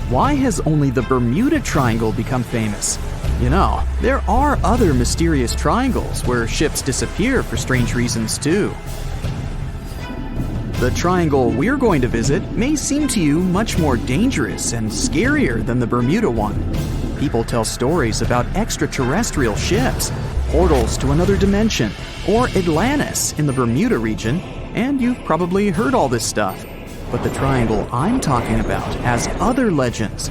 why has only the Bermuda Triangle become famous? You know, there are other mysterious triangles where ships disappear for strange reasons too. The triangle we're going to visit may seem to you much more dangerous and scarier than the Bermuda one. People tell stories about extraterrestrial ships, portals to another dimension, or Atlantis in the Bermuda region, and you've probably heard all this stuff. But the triangle I'm talking about has other legends.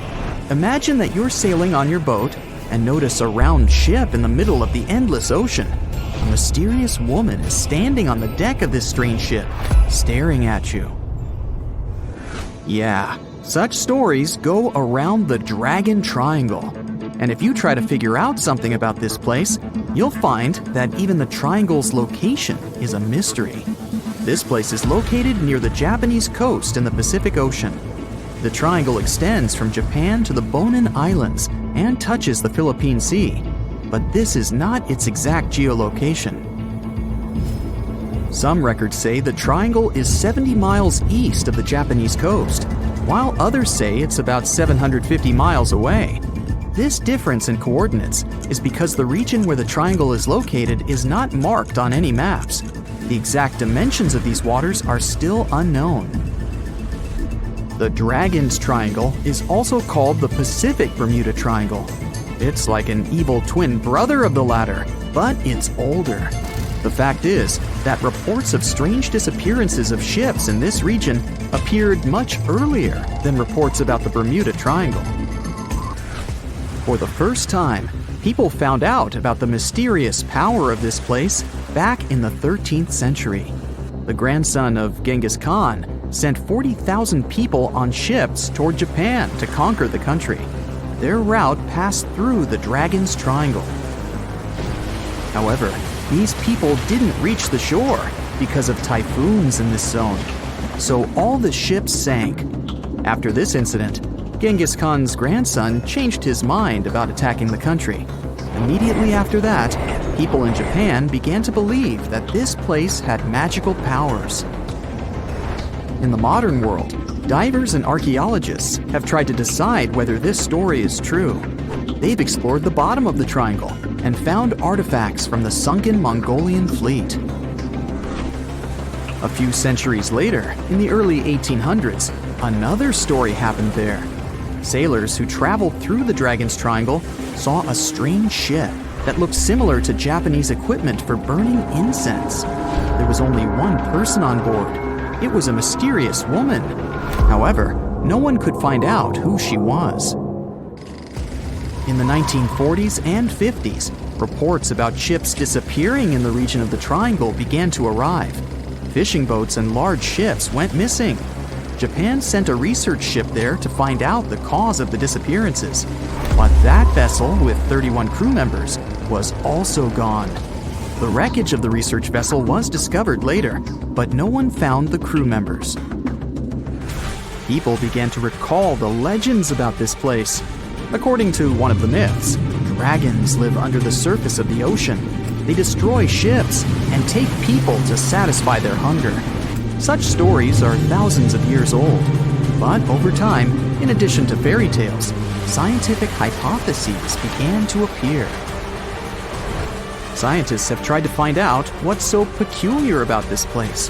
Imagine that you're sailing on your boat and notice a round ship in the middle of the endless ocean. A mysterious woman is standing on the deck of this strange ship, staring at you. Yeah, such stories go around the Dragon Triangle. And if you try to figure out something about this place, you'll find that even the triangle's location is a mystery. This place is located near the Japanese coast in the Pacific Ocean. The triangle extends from Japan to the Bonin Islands and touches the Philippine Sea, but this is not its exact geolocation. Some records say the triangle is 70 miles east of the Japanese coast, while others say it's about 750 miles away. This difference in coordinates is because the region where the triangle is located is not marked on any maps. The exact dimensions of these waters are still unknown. The Dragon's Triangle is also called the Pacific Bermuda Triangle. It's like an evil twin brother of the latter, but it's older. The fact is that reports of strange disappearances of ships in this region appeared much earlier than reports about the Bermuda Triangle. For the first time, people found out about the mysterious power of this place back in the 13th century. The grandson of Genghis Khan sent 40,000 people on ships toward Japan to conquer the country. Their route passed through the Dragon's Triangle. However, these people didn't reach the shore because of typhoons in this zone, so all the ships sank. After this incident, Genghis Khan's grandson changed his mind about attacking the country. Immediately after that, people in Japan began to believe that this place had magical powers. In the modern world, divers and archaeologists have tried to decide whether this story is true. They've explored the bottom of the triangle and found artifacts from the sunken Mongolian fleet. A few centuries later, in the early 1800s, another story happened there. Sailors who traveled through the Dragon's Triangle saw a strange ship that looked similar to Japanese equipment for burning incense. There was only one person on board. It was a mysterious woman. However, no one could find out who she was. In the 1940s and 50s, reports about ships disappearing in the region of the Triangle began to arrive. Fishing boats and large ships went missing. Japan sent a research ship there to find out the cause of the disappearances. But that vessel, with 31 crew members, was also gone. The wreckage of the research vessel was discovered later, but no one found the crew members. People began to recall the legends about this place. According to one of the myths, dragons live under the surface of the ocean. They destroy ships and take people to satisfy their hunger. Such stories are thousands of years old, but over time, in addition to fairy tales, scientific hypotheses began to appear. Scientists have tried to find out what's so peculiar about this place.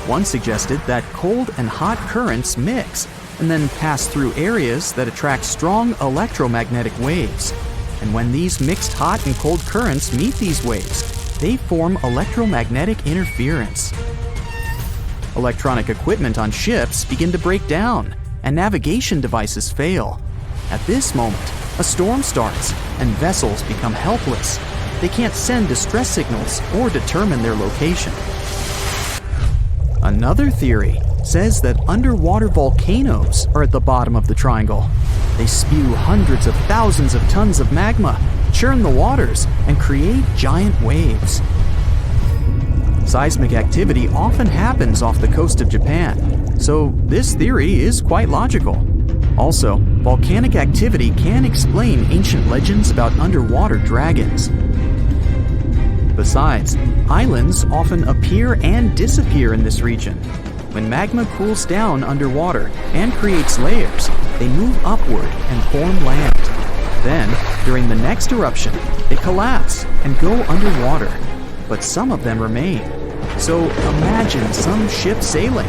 One suggested that cold and hot currents mix and then pass through areas that attract strong electromagnetic waves. And when these mixed hot and cold currents meet these waves, they form electromagnetic interference. Electronic equipment on ships begin to break down, and navigation devices fail. At this moment, a storm starts, and vessels become helpless. They can't send distress signals or determine their location. Another theory says that underwater volcanoes are at the bottom of the triangle. They spew hundreds of thousands of tons of magma, churn the waters, and create giant waves. Seismic activity often happens off the coast of Japan, so this theory is quite logical. Also, volcanic activity can explain ancient legends about underwater dragons. Besides, islands often appear and disappear in this region. When magma cools down underwater and creates layers, they move upward and form land. Then, during the next eruption, they collapse and go underwater. But some of them remain. So imagine some ship sailing,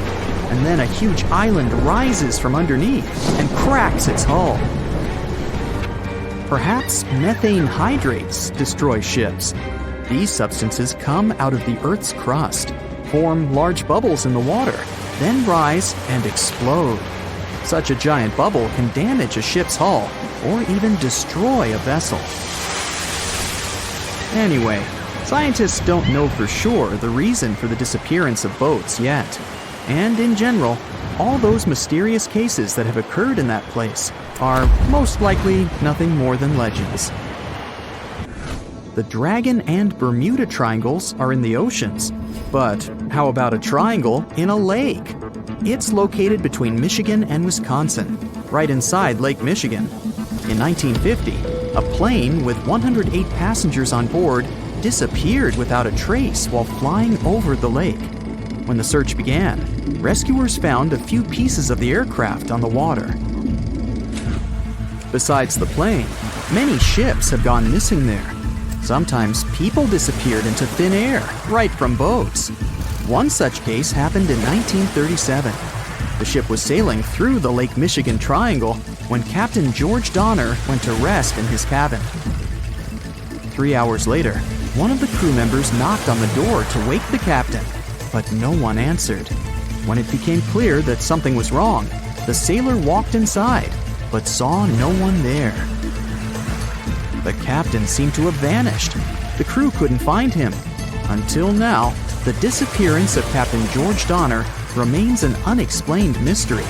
and then a huge island rises from underneath and cracks its hull. Perhaps methane hydrates destroy ships. These substances come out of the Earth's crust, form large bubbles in the water, then rise and explode. Such a giant bubble can damage a ship's hull or even destroy a vessel. Anyway, scientists don't know for sure the reason for the disappearance of boats yet. And in general, all those mysterious cases that have occurred in that place are most likely nothing more than legends. The Dragon and Bermuda Triangles are in the oceans, but how about a triangle in a lake? It's located between Michigan and Wisconsin, right inside Lake Michigan. In 1950, a plane with 108 passengers on board disappeared without a trace while flying over the lake. When the search began, rescuers found a few pieces of the aircraft on the water. Besides the plane, many ships have gone missing there. Sometimes people disappeared into thin air, right from boats. One such case happened in 1937. The ship was sailing through the Lake Michigan Triangle when Captain George Donner went to rest in his cabin. 3 hours later, one of the crew members knocked on the door to wake the captain, but no one answered. When it became clear that something was wrong, the sailor walked inside, but saw no one there. The captain seemed to have vanished. The crew couldn't find him. Until now, the disappearance of Captain George Donner remains an unexplained mystery.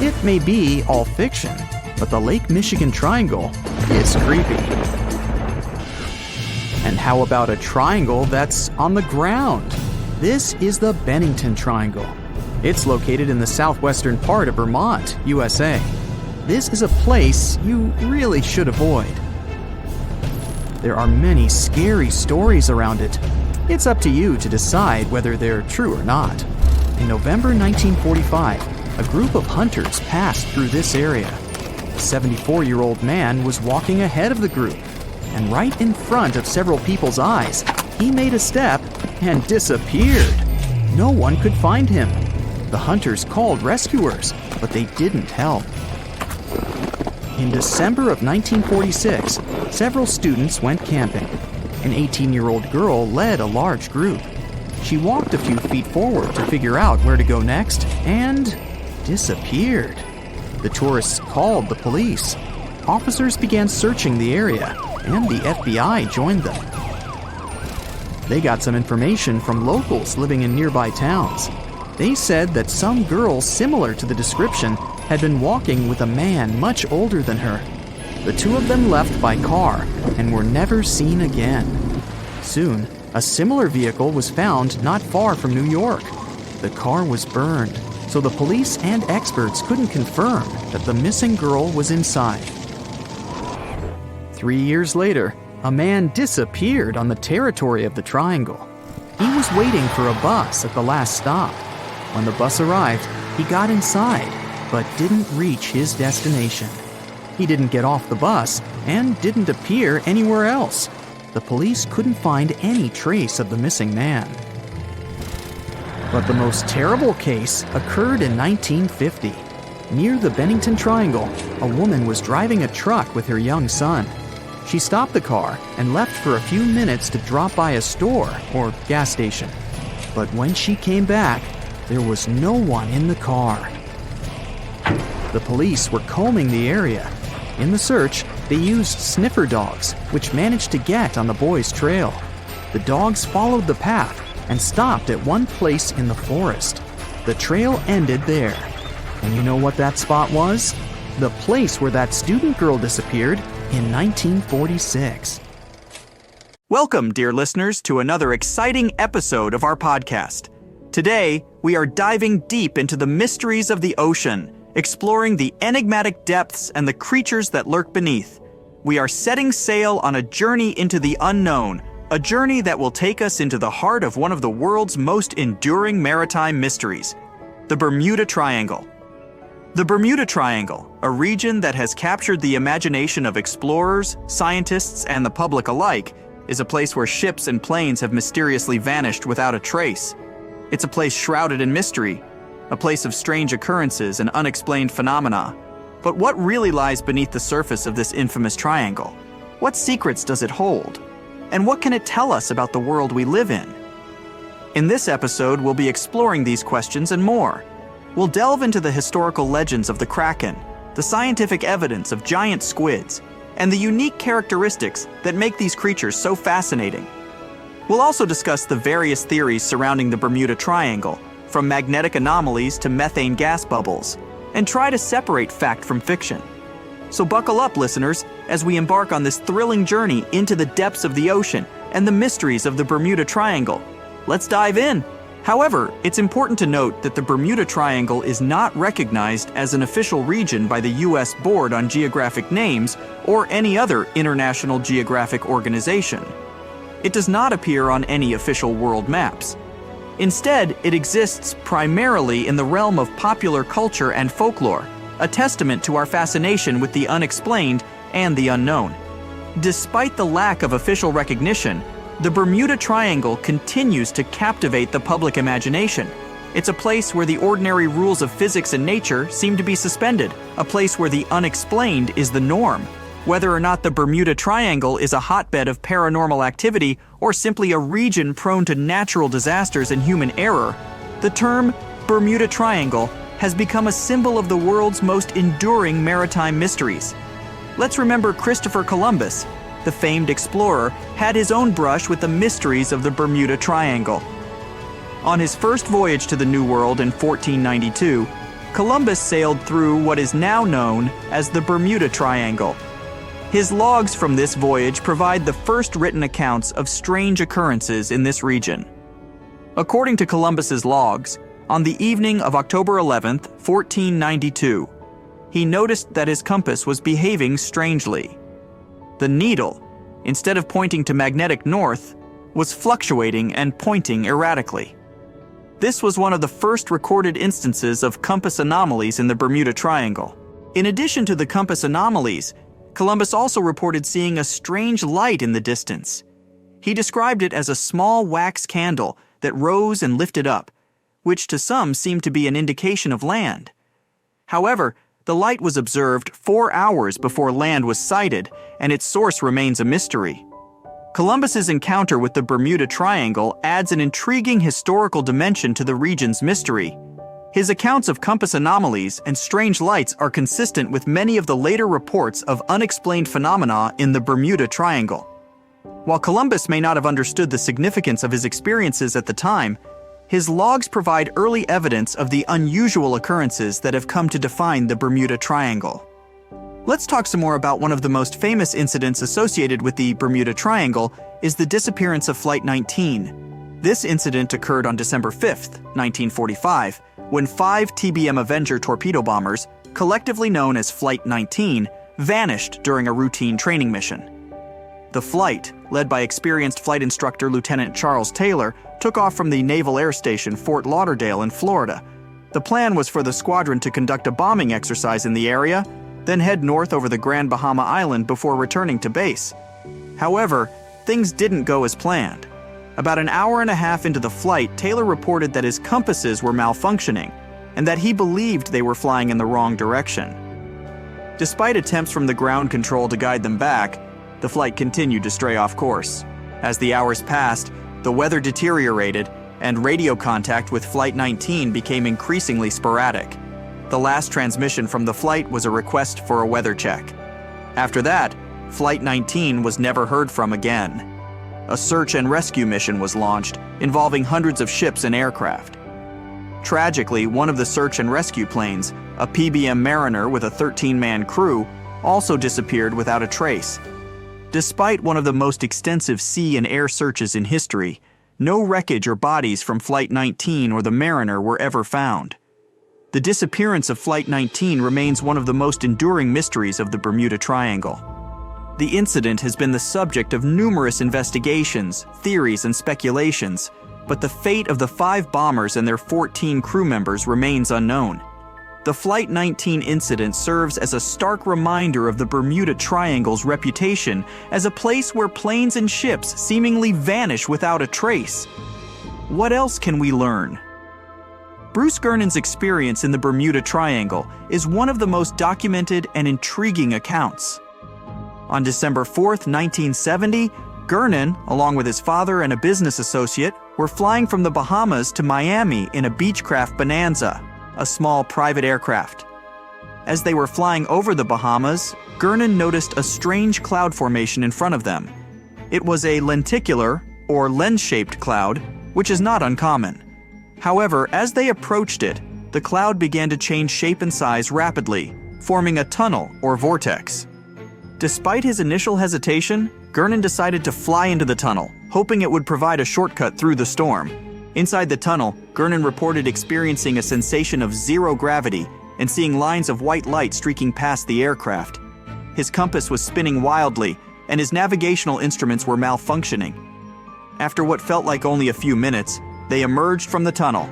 It may be all fiction, but the Lake Michigan Triangle is creepy. And how about a triangle that's on the ground? This is the Bennington Triangle. It's located in the southwestern part of Vermont, USA. This is a place you really should avoid. There are many scary stories around it. It's up to you to decide whether they're true or not. In November 1945, a group of hunters passed through this area. A 74-year-old man was walking ahead of the group, and right in front of several people's eyes, he made a step and disappeared. No one could find him. The hunters called rescuers, but they didn't help. In December of 1946, several students went camping. An 18-year-old girl led a large group. She walked a few feet forward to figure out where to go next and disappeared. The tourists called the police. Officers began searching the area, and the FBI joined them. They got some information from locals living in nearby towns. They said that some girl similar to the description had been walking with a man much older than her. The two of them left by car and were never seen again. Soon, a similar vehicle was found not far from New York. The car was burned, so the police and experts couldn't confirm that the missing girl was inside. 3 years later, a man disappeared on the territory of the Triangle. He was waiting for a bus at the last stop. When the bus arrived, he got inside, but didn't reach his destination. He didn't get off the bus and didn't appear anywhere else. The police couldn't find any trace of the missing man. But the most terrible case occurred in 1950. Near the Bennington Triangle, a woman was driving a truck with her young son. She stopped the car and left for a few minutes to drop by a store or gas station. But when she came back, there was no one in the car. The police were combing the area. In the search, they used sniffer dogs, which managed to get on the boy's trail. The dogs followed the path and stopped at one place in the forest. The trail ended there. And you know what that spot was? The place where that student girl disappeared in 1946. Welcome, dear listeners, to another exciting episode of our podcast. Today, we are diving deep into the mysteries of the ocean, exploring the enigmatic depths and the creatures that lurk beneath. We are setting sail on a journey into the unknown, a journey that will take us into the heart of one of the world's most enduring maritime mysteries. The Bermuda Triangle. The Bermuda Triangle, a region that has captured the imagination of explorers, scientists, and the public alike, is a place where ships and planes have mysteriously vanished without a trace. It's a place shrouded in mystery, a place of strange occurrences and unexplained phenomena. But what really lies beneath the surface of this infamous triangle? What secrets does it hold? And what can it tell us about the world we live in? In this episode, we'll be exploring these questions and more. We'll delve into the historical legends of the Kraken, the scientific evidence of giant squids, and the unique characteristics that make these creatures so fascinating. We'll also discuss the various theories surrounding the Bermuda Triangle, from magnetic anomalies to methane gas bubbles, and try to separate fact from fiction. So buckle up, listeners, as we embark on this thrilling journey into the depths of the ocean and the mysteries of the Bermuda Triangle. Let's dive in. However, it's important to note that the Bermuda Triangle is not recognized as an official region by the U.S. Board on Geographic Names or any other international geographic organization. It does not appear on any official world maps. Instead, it exists primarily in the realm of popular culture and folklore, a testament to our fascination with the unexplained and the unknown. Despite the lack of official recognition, the Bermuda Triangle continues to captivate the public imagination. It's a place where the ordinary rules of physics and nature seem to be suspended, a place where the unexplained is the norm. Whether or not the Bermuda Triangle is a hotbed of paranormal activity or simply a region prone to natural disasters and human error, the term Bermuda Triangle has become a symbol of the world's most enduring maritime mysteries. Let's remember Christopher Columbus, the famed explorer, had his own brush with the mysteries of the Bermuda Triangle. On his first voyage to the New World in 1492, Columbus sailed through what is now known as the Bermuda Triangle. His logs from this voyage provide the first written accounts of strange occurrences in this region. According to Columbus's logs, on the evening of October 11th, 1492, he noticed that his compass was behaving strangely. The needle, instead of pointing to magnetic north, was fluctuating and pointing erratically. This was one of the first recorded instances of compass anomalies in the Bermuda Triangle. In addition to the compass anomalies, Columbus also reported seeing a strange light in the distance. He described it as a small wax candle that rose and lifted up, which to some seemed to be an indication of land. However, the light was observed 4 hours before land was sighted, and its source remains a mystery. Columbus's encounter with the Bermuda Triangle adds an intriguing historical dimension to the region's mystery. His accounts of compass anomalies and strange lights are consistent with many of the later reports of unexplained phenomena in the Bermuda Triangle. While Columbus may not have understood the significance of his experiences at the time, his logs provide early evidence of the unusual occurrences that have come to define the Bermuda Triangle. Let's talk some more about one of the most famous incidents associated with the Bermuda Triangle is the disappearance of Flight 19. This incident occurred on December 5th, 1945, when 5 TBM Avenger torpedo bombers, collectively known as Flight 19, vanished during a routine training mission. The flight, led by experienced flight instructor Lieutenant Charles Taylor, took off from the Naval Air Station Fort Lauderdale in Florida. The plan was for the squadron to conduct a bombing exercise in the area, then head north over the Grand Bahama Island before returning to base. However, things didn't go as planned. About an hour and a half into the flight, Taylor reported that his compasses were malfunctioning and that he believed they were flying in the wrong direction. Despite attempts from the ground control to guide them back, the flight continued to stray off course. As the hours passed, the weather deteriorated, and radio contact with Flight 19 became increasingly sporadic. The last transmission from the flight was a request for a weather check. After that, Flight 19 was never heard from again. A search and rescue mission was launched, involving hundreds of ships and aircraft. Tragically, one of the search and rescue planes, a PBM Mariner with a 13-man crew, also disappeared without a trace. Despite one of the most extensive sea and air searches in history, no wreckage or bodies from Flight 19 or the Mariner were ever found. The disappearance of Flight 19 remains one of the most enduring mysteries of the Bermuda Triangle. The incident has been the subject of numerous investigations, theories, and speculations, but the fate of the 5 bombers and their 14 crew members remains unknown. The Flight 19 incident serves as a stark reminder of the Bermuda Triangle's reputation as a place where planes and ships seemingly vanish without a trace. What else can we learn? Bruce Gernon's experience in the Bermuda Triangle is one of the most documented and intriguing accounts. On December 4, 1970, Gernon, along with his father and a business associate, were flying from the Bahamas to Miami in a Beechcraft Bonanza, a small private aircraft. As they were flying over the Bahamas, Gernon noticed a strange cloud formation in front of them. It was a lenticular, or lens-shaped cloud, which is not uncommon. However, as they approached it, the cloud began to change shape and size rapidly, forming a tunnel or vortex. Despite his initial hesitation, Gernon decided to fly into the tunnel, hoping it would provide a shortcut through the storm. Inside the tunnel, Gernon reported experiencing a sensation of zero gravity and seeing lines of white light streaking past the aircraft. His compass was spinning wildly, and his navigational instruments were malfunctioning. After what felt like only a few minutes, they emerged from the tunnel.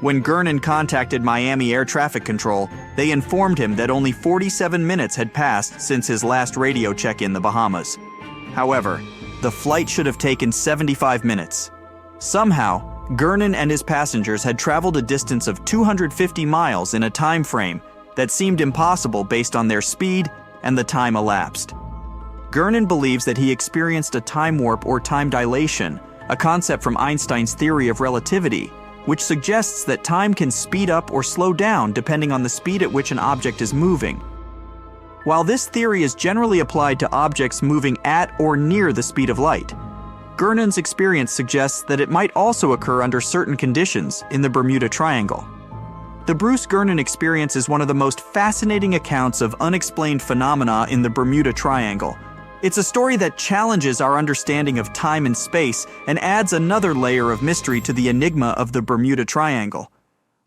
When Gernon contacted Miami Air Traffic Control, they informed him that only 47 minutes had passed since his last radio check in the Bahamas. However, the flight should have taken 75 minutes. Somehow, Gernon and his passengers had traveled a distance of 250 miles in a time frame that seemed impossible based on their speed and the time elapsed. Gernon believes that he experienced a time warp or time dilation, a concept from Einstein's theory of relativity, which suggests that time can speed up or slow down depending on the speed at which an object is moving. While this theory is generally applied to objects moving at or near the speed of light, Gernon's experience suggests that it might also occur under certain conditions in the Bermuda Triangle. The Bruce Gernon experience is one of the most fascinating accounts of unexplained phenomena in the Bermuda Triangle. It's a story that challenges our understanding of time and space and adds another layer of mystery to the enigma of the Bermuda Triangle.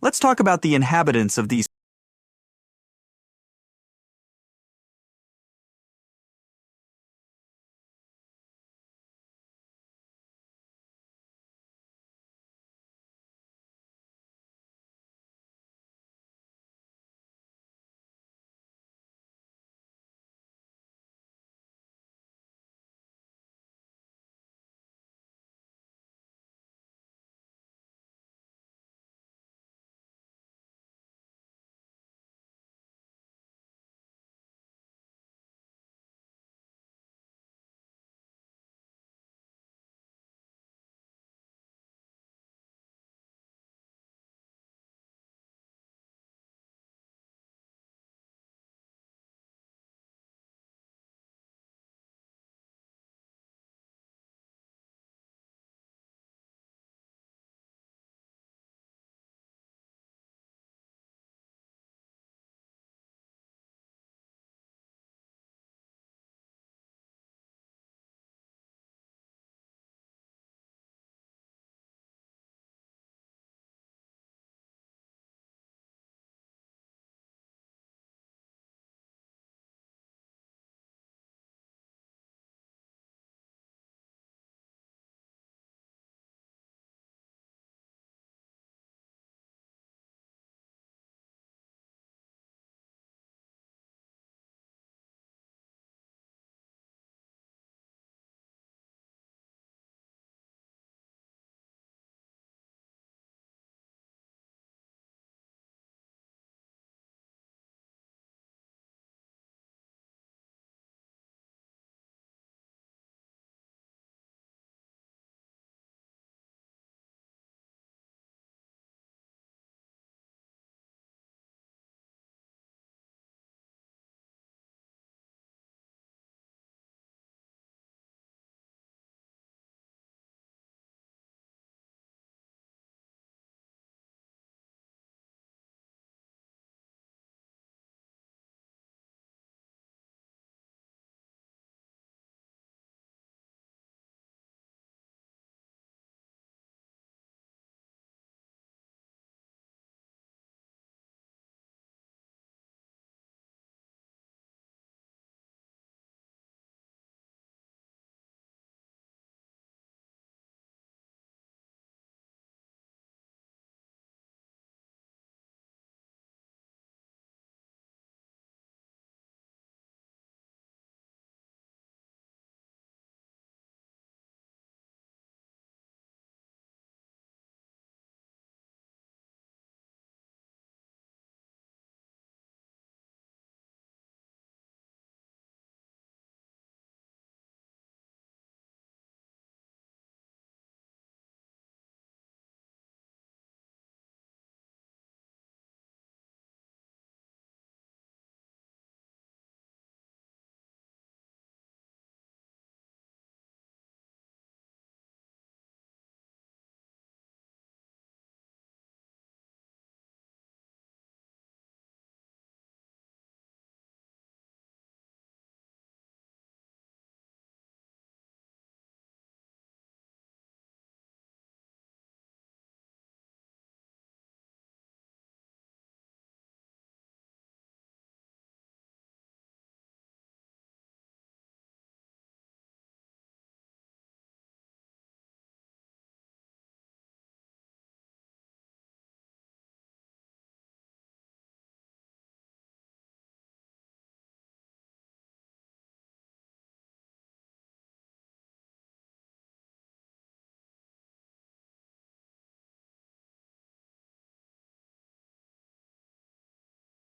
Let's talk about the inhabitants of these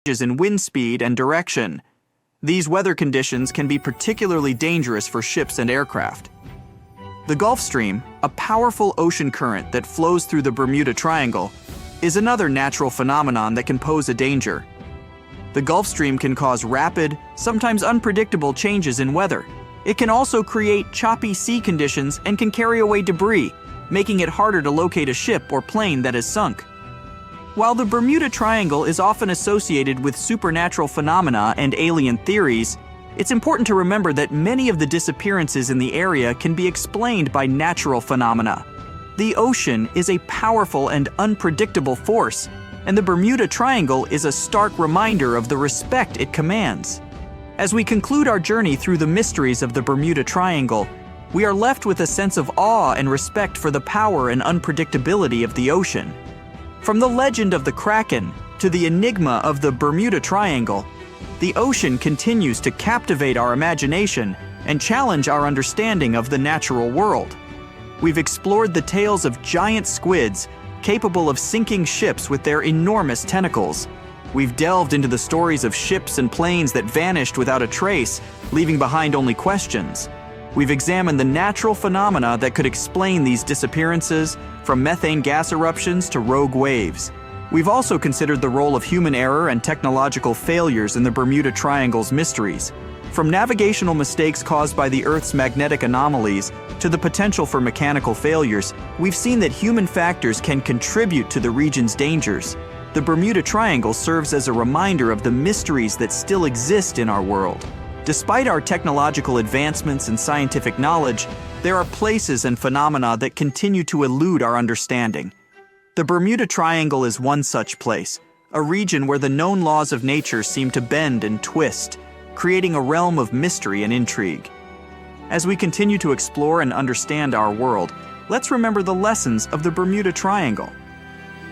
in wind speed and direction. These weather conditions can be particularly dangerous for ships and aircraft. The Gulf Stream, a powerful ocean current that flows through the Bermuda Triangle, is another natural phenomenon that can pose a danger. The Gulf Stream can cause rapid, sometimes unpredictable changes in weather. It can also create choppy sea conditions and can carry away debris, making it harder to locate a ship or plane that has sunk. While the Bermuda Triangle is often associated with supernatural phenomena and alien theories, it's important to remember that many of the disappearances in the area can be explained by natural phenomena. The ocean is a powerful and unpredictable force, and the Bermuda Triangle is a stark reminder of the respect it commands. As we conclude our journey through the mysteries of the Bermuda Triangle, we are left with a sense of awe and respect for the power and unpredictability of the ocean. From the legend of the Kraken to the enigma of the Bermuda Triangle, the ocean continues to captivate our imagination and challenge our understanding of the natural world. We've explored the tales of giant squids capable of sinking ships with their enormous tentacles. We've delved into the stories of ships and planes that vanished without a trace, leaving behind only questions. We've examined the natural phenomena that could explain these disappearances, from methane gas eruptions to rogue waves. We've also considered the role of human error and technological failures in the Bermuda Triangle's mysteries. From navigational mistakes caused by the Earth's magnetic anomalies to the potential for mechanical failures, we've seen that human factors can contribute to the region's dangers. The Bermuda Triangle serves as a reminder of the mysteries that still exist in our world. Despite our technological advancements and scientific knowledge, there are places and phenomena that continue to elude our understanding. The Bermuda Triangle is one such place, a region where the known laws of nature seem to bend and twist, creating a realm of mystery and intrigue. As we continue to explore and understand our world, let's remember the lessons of the Bermuda Triangle.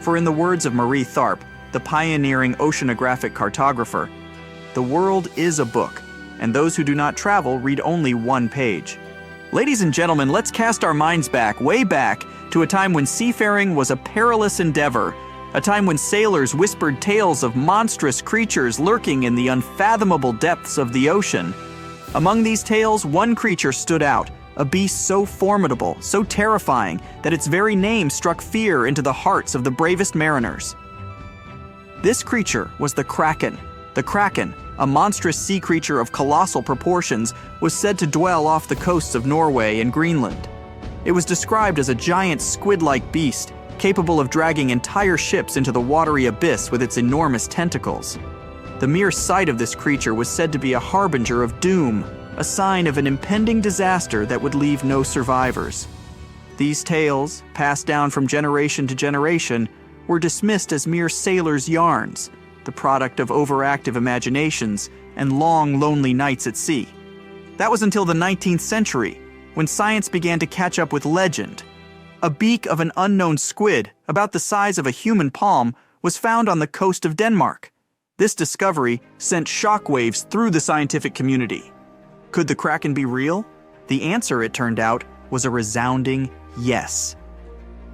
For in the words of Marie Tharp, the pioneering oceanographic cartographer, "The world is a book, and those who do not travel read only one page." Ladies and gentlemen, let's cast our minds back, way back, to a time when seafaring was a perilous endeavor, a time when sailors whispered tales of monstrous creatures lurking in the unfathomable depths of the ocean. Among these tales, one creature stood out, a beast so formidable, so terrifying, that its very name struck fear into the hearts of the bravest mariners. This creature was the Kraken. The Kraken, a monstrous sea creature of colossal proportions, was said to dwell off the coasts of Norway and Greenland. It was described as a giant squid-like beast, capable of dragging entire ships into the watery abyss with its enormous tentacles. The mere sight of this creature was said to be a harbinger of doom, a sign of an impending disaster that would leave no survivors. These tales, passed down from generation to generation, were dismissed as mere sailors' yarns, the product of overactive imaginations and long, lonely nights at sea. That was until the 19th century, when science began to catch up with legend. A beak of an unknown squid, about the size of a human palm, was found on the coast of Denmark. This discovery sent shockwaves through the scientific community. Could the Kraken be real? The answer, it turned out, was a resounding yes.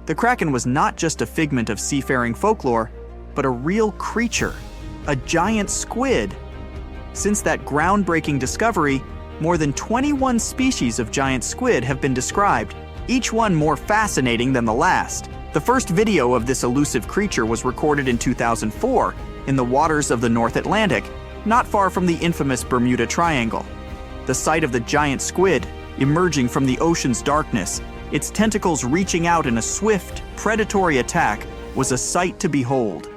The Kraken was not just a figment of seafaring folklore, but a real creature, a giant squid. Since that groundbreaking discovery, more than 21 species of giant squid have been described, each one more fascinating than the last. The first video of this elusive creature was recorded in 2004 in the waters of the North Atlantic, not far from the infamous Bermuda Triangle. The sight of the giant squid emerging from the ocean's darkness, its tentacles reaching out in a swift, predatory attack, was a sight to behold.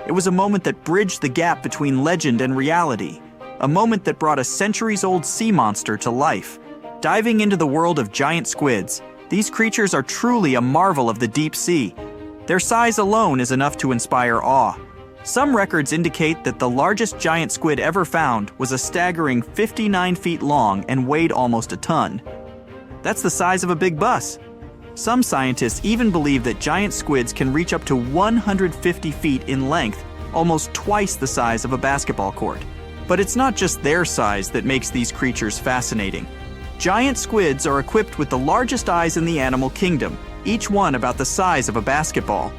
It was a moment that bridged the gap between legend and reality, a moment that brought a centuries-old sea monster to life. Diving into the world of giant squids, these creatures are truly a marvel of the deep sea. Their size alone is enough to inspire awe. Some records indicate that the largest giant squid ever found was a staggering 59 feet long and weighed almost a ton. That's the size of a big bus. Some scientists even believe that giant squids can reach up to 150 feet in length, almost twice the size of a basketball court. But it's not just their size that makes these creatures fascinating. Giant squids are equipped with the largest eyes in the animal kingdom, each one about the size of a basketball.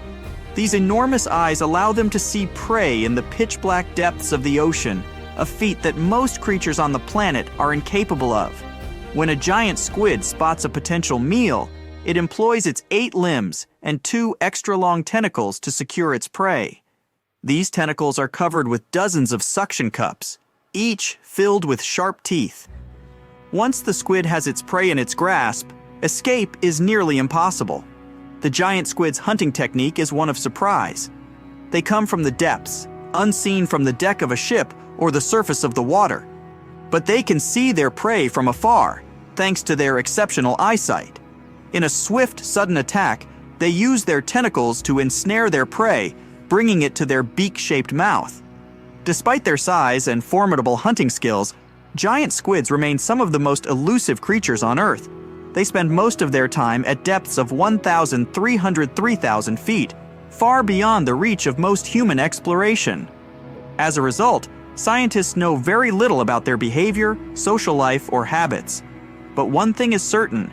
These enormous eyes allow them to see prey in the pitch-black depths of the ocean, a feat that most creatures on the planet are incapable of. When a giant squid spots a potential meal, it employs its 8 limbs and 2 extra-long tentacles to secure its prey. These tentacles are covered with dozens of suction cups, each filled with sharp teeth. Once the squid has its prey in its grasp, escape is nearly impossible. The giant squid's hunting technique is one of surprise. They come from the depths, unseen from the deck of a ship or the surface of the water. But they can see their prey from afar, thanks to their exceptional eyesight. In a swift, sudden attack, they use their tentacles to ensnare their prey, bringing it to their beak-shaped mouth. Despite their size and formidable hunting skills, giant squids remain some of the most elusive creatures on Earth. They spend most of their time at depths of 1,303,000 feet, far beyond the reach of most human exploration. As a result, scientists know very little about their behavior, social life, or habits. But one thing is certain: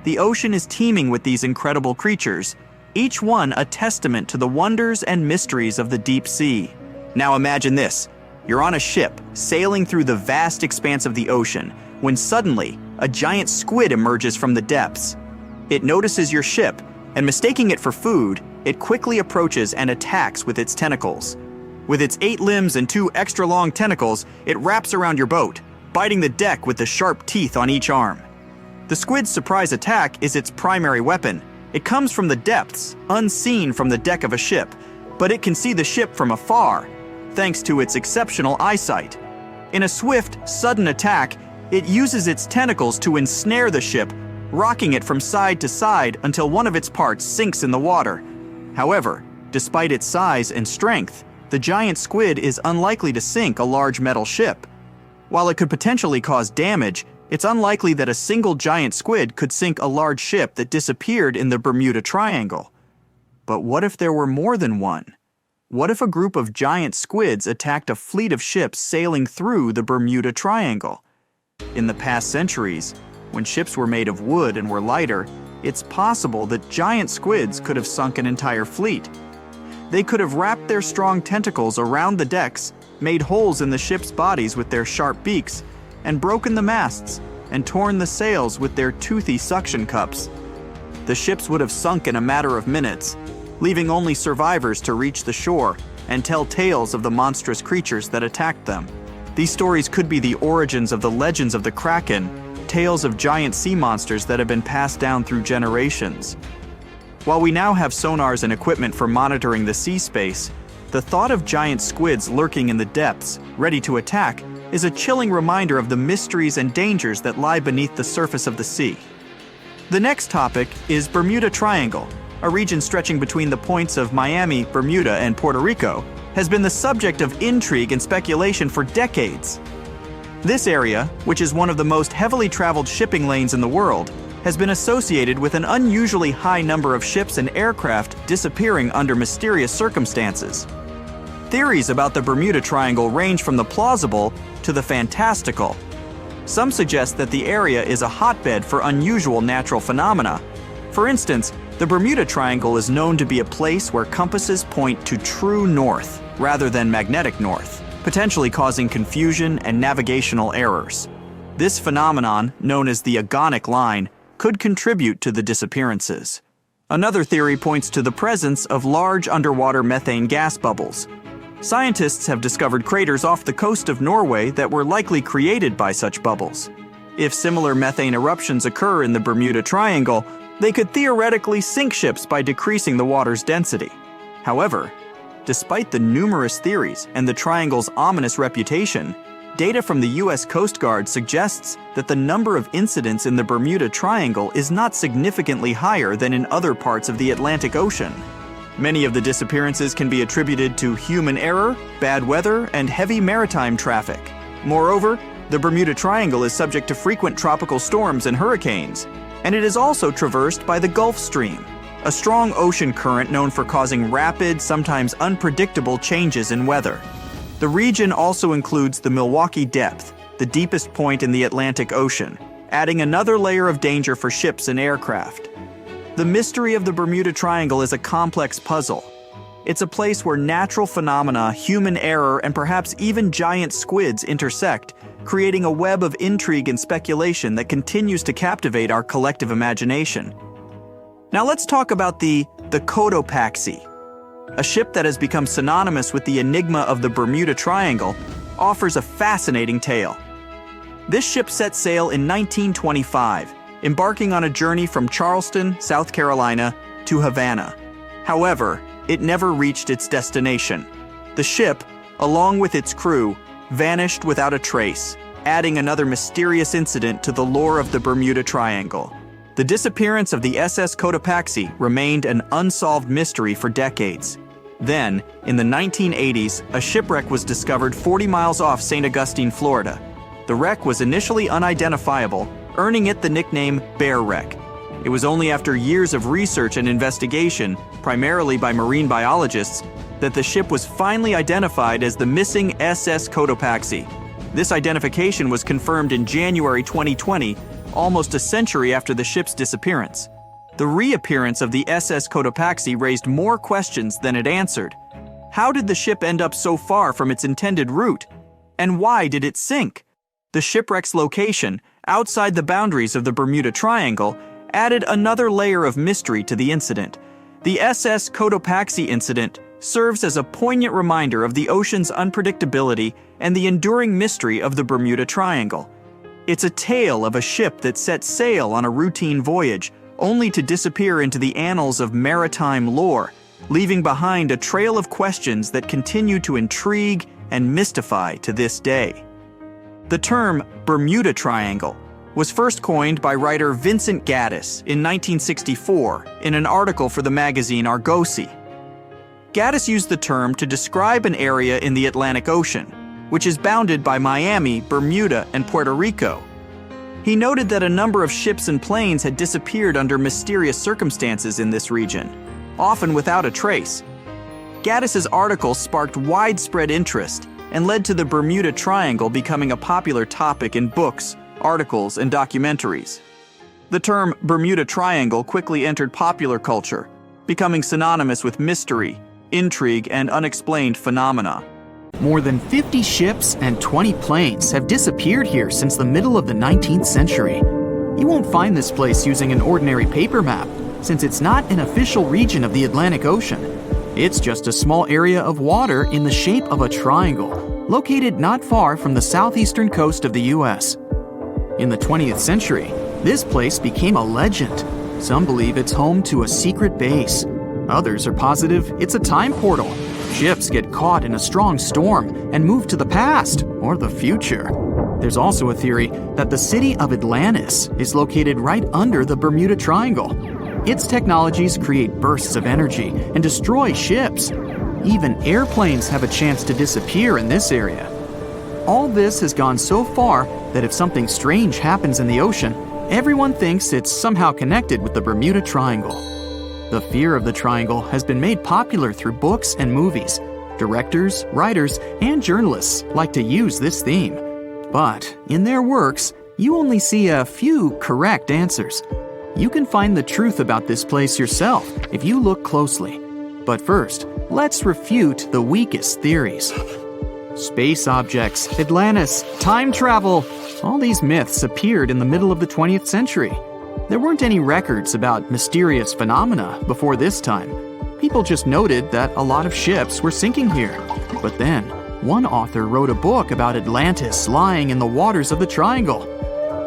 the ocean is teeming with these incredible creatures, each one a testament to the wonders and mysteries of the deep sea. Now imagine this. You're on a ship, sailing through the vast expanse of the ocean, when suddenly, a giant squid emerges from the depths. It notices your ship, and mistaking it for food, it quickly approaches and attacks with its tentacles. With its 8 limbs and 2 extra-long tentacles, it wraps around your boat, biting the deck with the sharp teeth on each arm. The squid's surprise attack is its primary weapon. It comes from the depths, unseen from the deck of a ship, but it can see the ship from afar, thanks to its exceptional eyesight. In a swift, sudden attack, it uses its tentacles to ensnare the ship, rocking it from side to side until one of its parts sinks in the water. However, despite its size and strength, the giant squid is unlikely to sink a large metal ship. While it could potentially cause damage, it's unlikely that a single giant squid could sink a large ship that disappeared in the Bermuda Triangle. But what if there were more than one? What if a group of giant squids attacked a fleet of ships sailing through the Bermuda Triangle? In the past centuries, when ships were made of wood and were lighter, it's possible that giant squids could have sunk an entire fleet. They could have wrapped their strong tentacles around the decks, made holes in the ship's bodies with their sharp beaks, and broken the masts and torn the sails with their toothy suction cups. The ships would have sunk in a matter of minutes, leaving only survivors to reach the shore and tell tales of the monstrous creatures that attacked them. These stories could be the origins of the legends of the Kraken, tales of giant sea monsters that have been passed down through generations. While we now have sonars and equipment for monitoring the sea space, the thought of giant squids lurking in the depths, ready to attack, is a chilling reminder of the mysteries and dangers that lie beneath the surface of the sea. The next topic is Bermuda Triangle, a region stretching between the points of Miami, Bermuda, and Puerto Rico, has been the subject of intrigue and speculation for decades. This area, which is one of the most heavily traveled shipping lanes in the world, has been associated with an unusually high number of ships and aircraft disappearing under mysterious circumstances. Theories about the Bermuda Triangle range from the plausible to the fantastical. Some suggest that the area is a hotbed for unusual natural phenomena. For instance, the Bermuda Triangle is known to be a place where compasses point to true north rather than magnetic north, potentially causing confusion and navigational errors. This phenomenon, known as the agonic line, could contribute to the disappearances. Another theory points to the presence of large underwater methane gas bubbles. Scientists have discovered craters off the coast of Norway that were likely created by such bubbles. If similar methane eruptions occur in the Bermuda Triangle, they could theoretically sink ships by decreasing the water's density. However, despite the numerous theories and the triangle's ominous reputation, data from the U.S. Coast Guard suggests that the number of incidents in the Bermuda Triangle is not significantly higher than in other parts of the Atlantic Ocean. Many of the disappearances can be attributed to human error, bad weather, and heavy maritime traffic. Moreover, the Bermuda Triangle is subject to frequent tropical storms and hurricanes, and it is also traversed by the Gulf Stream, a strong ocean current known for causing rapid, sometimes unpredictable changes in weather. The region also includes the Milwaukee Depth, the deepest point in the Atlantic Ocean, adding another layer of danger for ships and aircraft. The mystery of the Bermuda Triangle is a complex puzzle. It's a place where natural phenomena, human error, and perhaps even giant squids intersect, creating a web of intrigue and speculation that continues to captivate our collective imagination. Now let's talk about the Cotopaxi. A ship that has become synonymous with the enigma of the Bermuda Triangle offers a fascinating tale. This ship set sail in 1925, embarking on a journey from Charleston, South Carolina, to Havana. However, it never reached its destination. The ship, along with its crew, vanished without a trace, adding another mysterious incident to the lore of the Bermuda Triangle. The disappearance of the SS Cotopaxi remained an unsolved mystery for decades. Then, in the 1980s, a shipwreck was discovered 40 miles off St. Augustine, Florida. The wreck was initially unidentifiable, earning it the nickname Bear Wreck. It was only after years of research and investigation, primarily by marine biologists, that the ship was finally identified as the missing SS Cotopaxi. This identification was confirmed in January 2020, almost a century after the ship's disappearance. The reappearance of the SS Cotopaxi raised more questions than it answered. How did the ship end up so far from its intended route? And why did it sink? The shipwreck's location, outside the boundaries of the Bermuda Triangle, added another layer of mystery to the incident. The SS Cotopaxi incident serves as a poignant reminder of the ocean's unpredictability and the enduring mystery of the Bermuda Triangle. It's a tale of a ship that set sail on a routine voyage, only to disappear into the annals of maritime lore, leaving behind a trail of questions that continue to intrigue and mystify to this day. The term Bermuda Triangle was first coined by writer Vincent Gaddis in 1964 in an article for the magazine Argosy. Gaddis used the term to describe an area in the Atlantic Ocean, which is bounded by Miami, Bermuda, and Puerto Rico. He noted that a number of ships and planes had disappeared under mysterious circumstances in this region, often without a trace. Gaddis's article sparked widespread interest and led to the Bermuda Triangle becoming a popular topic in books, articles, and documentaries. The term Bermuda Triangle quickly entered popular culture, becoming synonymous with mystery, intrigue, and unexplained phenomena. More than 50 ships and 20 planes have disappeared here since the middle of the 19th century. You won't find this place using an ordinary paper map, since it's not an official region of the Atlantic Ocean. It's just a small area of water in the shape of a triangle, located not far from the southeastern coast of the US. In the 20th century, this place became a legend. Some believe it's home to a secret base. Others are positive it's a time portal. Ships get caught in a strong storm and move to the past or the future. There's also a theory that the city of Atlantis is located right under the Bermuda Triangle. Its technologies create bursts of energy and destroy ships. Even airplanes have a chance to disappear in this area. All this has gone so far that if something strange happens in the ocean, everyone thinks it's somehow connected with the Bermuda Triangle. The fear of the triangle has been made popular through books and movies. Directors, writers, and journalists like to use this theme. But in their works, you only see a few correct answers. You can find the truth about this place yourself if you look closely. But first, let's refute the weakest theories. Space objects, Atlantis, time travel. All these myths appeared in the middle of the 20th century. There weren't any records about mysterious phenomena before this time. People just noted that a lot of ships were sinking here. But then, one author wrote a book about Atlantis lying in the waters of the Triangle.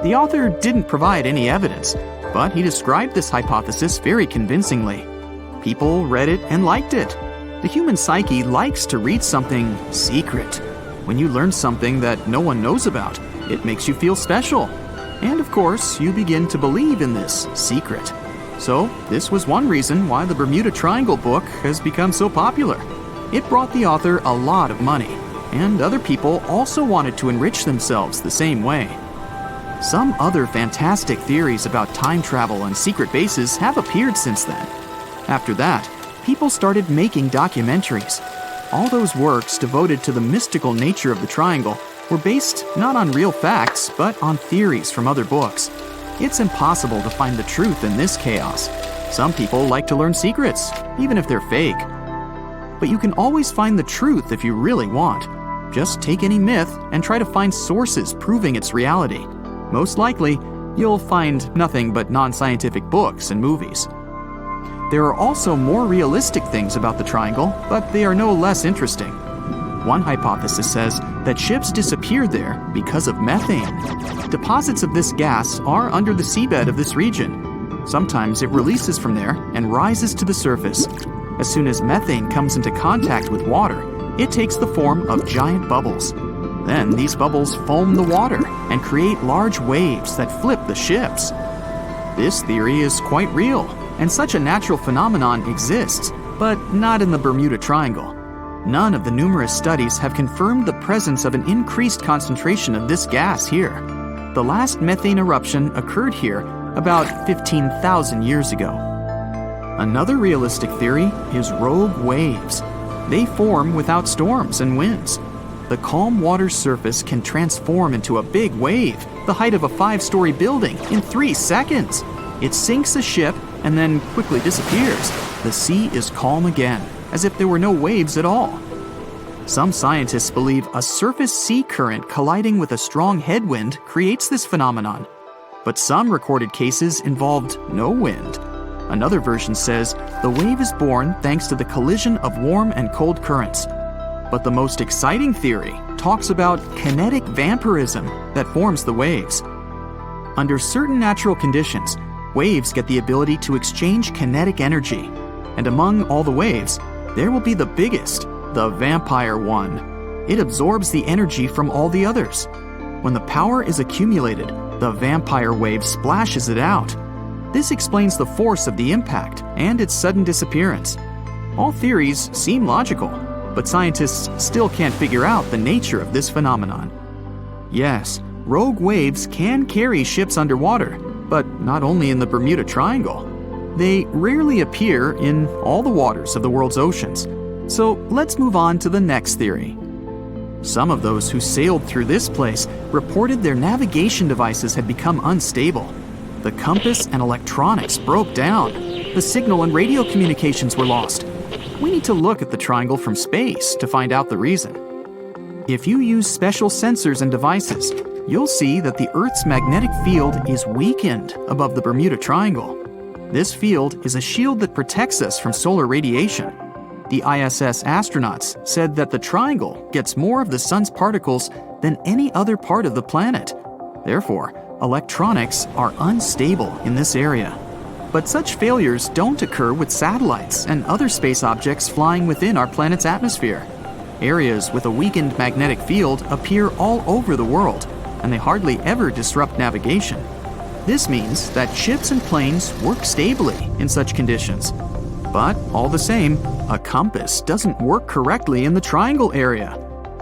The author didn't provide any evidence, but he described this hypothesis very convincingly. People read it and liked it. The human psyche likes to read something secret. When you learn something that no one knows about, it makes you feel special. And of course, you begin to believe in this secret. So, this was one reason why the Bermuda Triangle book has become so popular. It brought the author a lot of money, and other people also wanted to enrich themselves the same way. Some other fantastic theories about time travel and secret bases have appeared since then. After that, people started making documentaries. All those works devoted to the mystical nature of the triangle were based not on real facts, but on theories from other books. It's impossible to find the truth in this chaos. Some people like to learn secrets, even if they're fake. but you can always find the truth if you really want. Just take any myth and try to find sources proving its reality. Most likely, you'll find nothing but non-scientific books and movies. There are also more realistic things about the triangle, but they are no less interesting. One hypothesis says that ships disappeared there because of methane. Deposits of this gas are under the seabed of this region. Sometimes it releases from there and rises to the surface. As soon as methane comes into contact with water, it takes the form of giant bubbles. Then these bubbles foam the water and create large waves that flip the ships. This theory is quite real, and such a natural phenomenon exists, but not in the Bermuda Triangle. None of the numerous studies have confirmed the presence of an increased concentration of this gas here. The last methane eruption occurred here about 15,000 years ago. Another realistic theory is rogue waves. They form without storms and winds. The calm water's surface can transform into a big wave, the height of a 5-story building, in 3 seconds. It sinks a ship and then quickly disappears. The sea is calm again, as if there were no waves at all. Some scientists believe a surface sea current colliding with a strong headwind creates this phenomenon. But some recorded cases involved no wind. Another version says the wave is born thanks to the collision of warm and cold currents. But the most exciting theory talks about kinetic vampirism that forms the waves. Under certain natural conditions, waves get the ability to exchange kinetic energy. And among all the waves, there will be the biggest, the vampire one. It absorbs the energy from all the others. When the power is accumulated, the vampire wave splashes it out. This explains the force of the impact and its sudden disappearance. All theories seem logical, but scientists still can't figure out the nature of this phenomenon. Yes, rogue waves can carry ships underwater, but not only in the Bermuda Triangle. They rarely appear in all the waters of the world's oceans. So let's move on to the next theory. Some of those who sailed through this place reported their navigation devices had become unstable. The compass and electronics broke down. The signal and radio communications were lost. We need to look at the triangle from space to find out the reason. If you use special sensors and devices, you'll see that the Earth's magnetic field is weakened above the Bermuda Triangle. This field is a shield that protects us from solar radiation. The ISS astronauts said that the triangle gets more of the sun's particles than any other part of the planet. Therefore, electronics are unstable in this area. But such failures don't occur with satellites and other space objects flying within our planet's atmosphere. Areas with a weakened magnetic field appear all over the world, and they hardly ever disrupt navigation. This means that ships and planes work stably in such conditions. But all the same, a compass doesn't work correctly in the triangle area.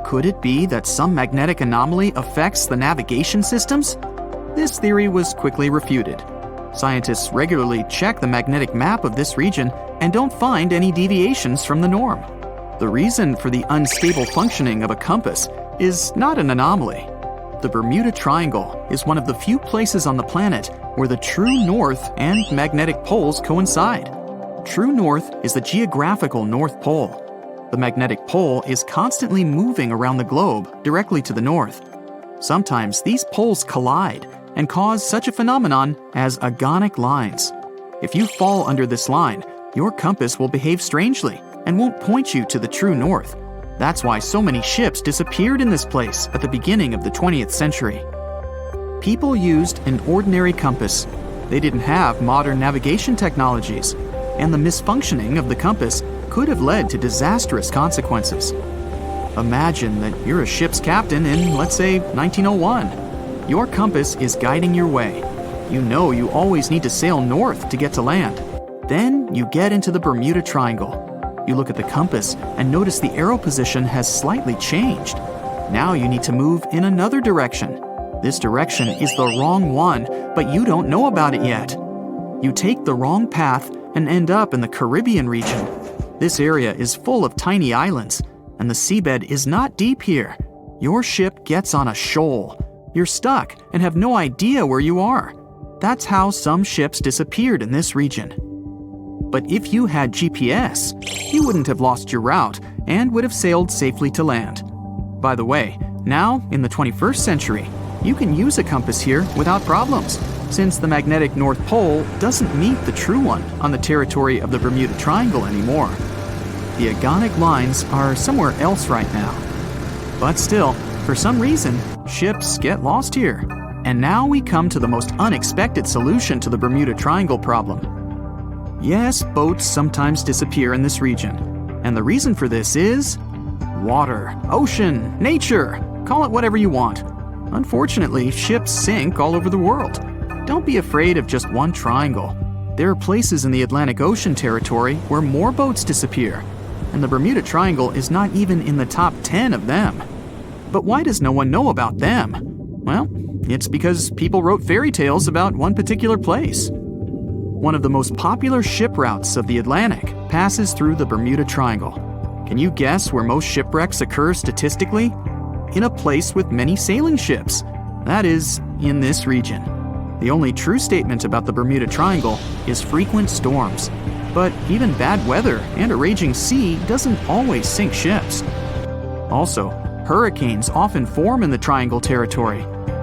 Could it be that some magnetic anomaly affects the navigation systems? This theory was quickly refuted. Scientists regularly check the magnetic map of this region and don't find any deviations from the norm. The reason for the unstable functioning of a compass is not an anomaly. The Bermuda Triangle is one of the few places on the planet where the true north and magnetic poles coincide. True north is the geographical North Pole. The magnetic pole is constantly moving around the globe directly to the north. Sometimes these poles collide and cause such a phenomenon as agonic lines. If you fall under this line, your compass will behave strangely and won't point you to the true north. That's why so many ships disappeared in this place at the beginning of the 20th century. People used an ordinary compass. They didn't have modern navigation technologies, and the misfunctioning of the compass could have led to disastrous consequences. Imagine that you're a ship's captain in, let's say, 1901. Your compass is guiding your way. You know you always need to sail north to get to land. Then you get into the Bermuda Triangle. You look at the compass and notice the arrow position has slightly changed. Now you need to move in another direction. This direction is the wrong one, but you don't know about it yet. You take the wrong path and end up in the Caribbean region. This area is full of tiny islands, and the seabed is not deep here. Your ship gets on a shoal. You're stuck and have no idea where you are. That's how some ships disappeared in this region. But if you had GPS, you wouldn't have lost your route and would have sailed safely to land. By the way, now, in the 21st century, you can use a compass here without problems, since the magnetic North Pole doesn't meet the true one on the territory of the Bermuda Triangle anymore. The agonic lines are somewhere else right now. But still, for some reason, ships get lost here. And now we come to the most unexpected solution to the Bermuda Triangle problem. Yes, boats sometimes disappear in this region. And the reason for this is water, ocean, nature, call it whatever you want. Unfortunately, ships sink all over the world. Don't be afraid of just one triangle. There are places in the Atlantic Ocean territory where more boats disappear, and the Bermuda Triangle is not even in the top 10 of them. But why does no one know about them? Well, it's because people wrote fairy tales about one particular place. One of the most popular ship routes of the Atlantic passes through the Bermuda Triangle. Can you guess where most shipwrecks occur statistically? In a place with many sailing ships. That is, in this region. The only true statement about the Bermuda Triangle is frequent storms. But even bad weather and a raging sea doesn't always sink ships. Also, hurricanes often form in the Triangle territory.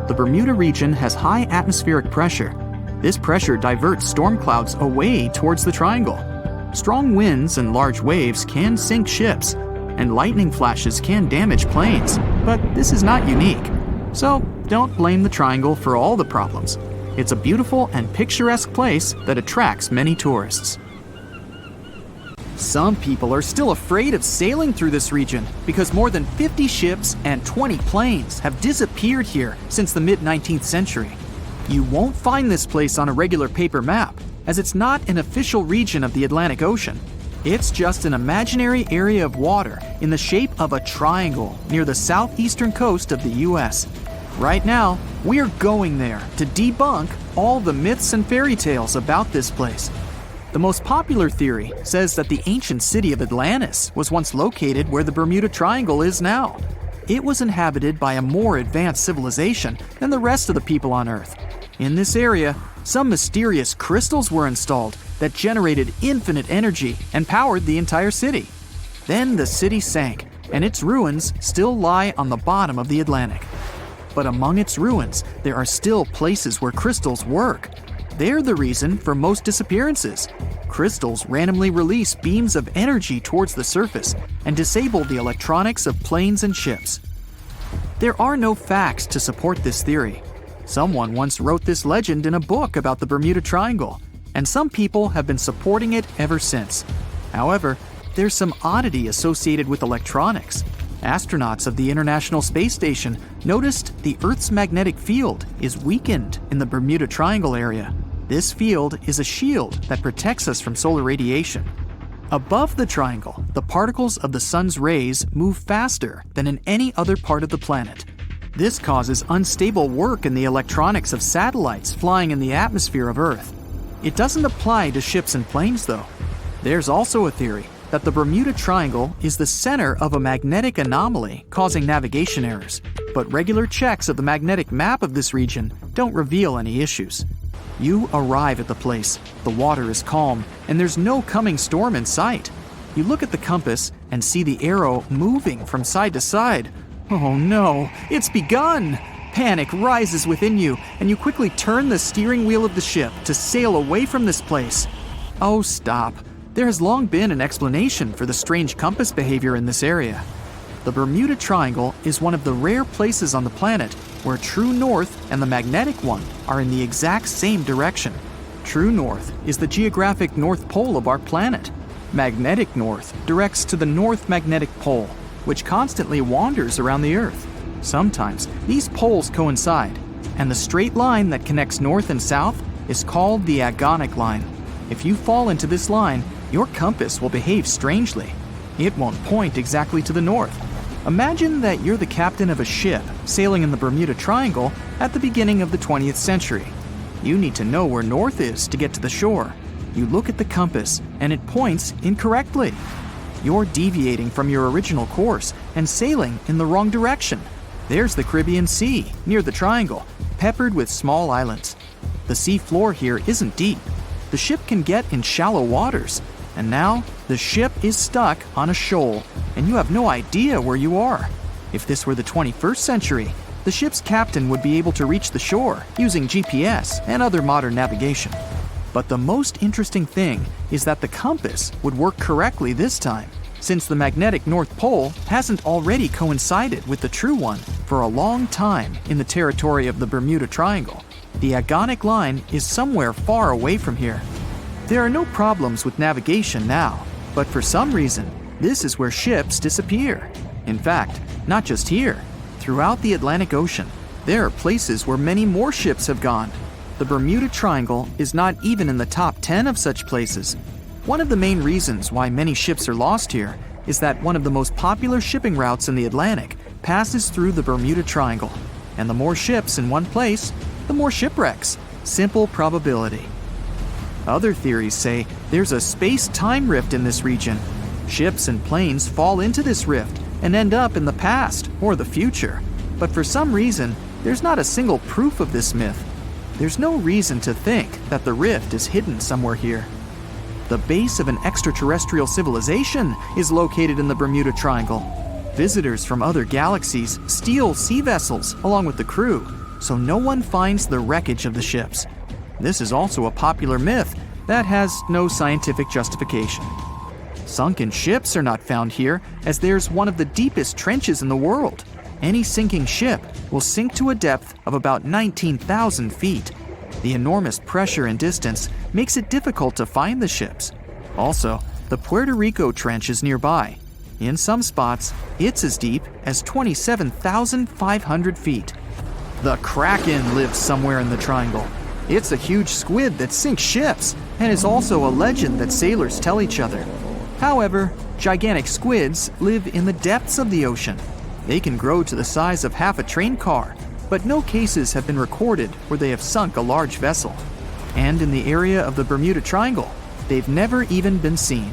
The Bermuda region has high atmospheric pressure. This pressure diverts storm clouds away towards the Triangle. Strong winds and large waves can sink ships, and lightning flashes can damage planes, but this is not unique. So don't blame the Triangle for all the problems. It's a beautiful and picturesque place that attracts many tourists. Some people are still afraid of sailing through this region because more than 50 ships and 20 planes have disappeared here since the mid-19th century. You won't find this place on a regular paper map, as it's not an official region of the Atlantic Ocean. It's just an imaginary area of water in the shape of a triangle near the southeastern coast of the US. Right now, we're going there to debunk all the myths and fairy tales about this place. The most popular theory says that the ancient city of Atlantis was once located where the Bermuda Triangle is now. It was inhabited by a more advanced civilization than the rest of the people on Earth. In this area, some mysterious crystals were installed that generated infinite energy and powered the entire city. Then the city sank, and its ruins still lie on the bottom of the Atlantic. But among its ruins, there are still places where crystals work. They're the reason for most disappearances. Crystals randomly release beams of energy towards the surface and disable the electronics of planes and ships. There are no facts to support this theory. Someone once wrote this legend in a book about the Bermuda Triangle, and some people have been supporting it ever since. However, there's some oddity associated with electronics. Astronauts of the International Space Station noticed the Earth's magnetic field is weakened in the Bermuda Triangle area. This field is a shield that protects us from solar radiation. Above the triangle, the particles of the sun's rays move faster than in any other part of the planet. This causes unstable work in the electronics of satellites flying in the atmosphere of Earth. It doesn't apply to ships and planes, though. There's also a theory that the Bermuda Triangle is the center of a magnetic anomaly causing navigation errors, but regular checks of the magnetic map of this region don't reveal any issues. You arrive at the place, the water is calm, and there's no coming storm in sight. You look at the compass and see the arrow moving from side to side. Oh no, it's begun! Panic rises within you, and you quickly turn the steering wheel of the ship to sail away from this place. Oh, stop. There has long been an explanation for the strange compass behavior in this area. The Bermuda Triangle is one of the rare places on the planet where true north and the magnetic one are in the exact same direction. True north is the geographic north pole of our planet. Magnetic north directs to the north magnetic pole, which constantly wanders around the Earth. Sometimes these poles coincide, and the straight line that connects north and south is called the agonic line. If you fall into this line, your compass will behave strangely. It won't point exactly to the north. Imagine that you're the captain of a ship sailing in the Bermuda Triangle at the beginning of the 20th century. You need to know where north is to get to the shore. You look at the compass and it points incorrectly. You're deviating from your original course and sailing in the wrong direction. There's the Caribbean Sea near the triangle, peppered with small islands. The sea floor here isn't deep. the ship can get in shallow waters. And now, the ship is stuck on a shoal, and you have no idea where you are. If this were the 21st century, the ship's captain would be able to reach the shore using GPS and other modern navigation. But the most interesting thing is that the compass would work correctly this time, since the magnetic North Pole hasn't already coincided with the true one for a long time in the territory of the Bermuda Triangle. The agonic line is somewhere far away from here. There are no problems with navigation now, but for some reason, this is where ships disappear. In fact, not just here. Throughout the Atlantic Ocean, there are places where many more ships have gone. The Bermuda Triangle is not even in the top 10 of such places. One of the main reasons why many ships are lost here is that one of the most popular shipping routes in the Atlantic passes through the Bermuda Triangle. And the more ships in one place, the more shipwrecks. Simple probability. Other theories say there's a space-time rift in this region. Ships and planes fall into this rift and end up in the past or the future. But for some reason, there's not a single proof of this myth. There's no reason to think that the rift is hidden somewhere here. The base of an extraterrestrial civilization is located in the Bermuda Triangle. Visitors from other galaxies steal sea vessels along with the crew, so no one finds the wreckage of the ships. This is also a popular myth that has no scientific justification. Sunken ships are not found here, as there's one of the deepest trenches in the world. Any sinking ship will sink to a depth of about 19,000 feet. The enormous pressure and distance makes it difficult to find the ships. Also, the Puerto Rico Trench is nearby. In some spots, it's as deep as 27,500 feet. The Kraken lives somewhere in the triangle. It's a huge squid that sinks ships, and is also a legend that sailors tell each other. However, gigantic squids live in the depths of the ocean. They can grow to the size of half a train car, but no cases have been recorded where they have sunk a large vessel. And in the area of the Bermuda Triangle, they've never even been seen.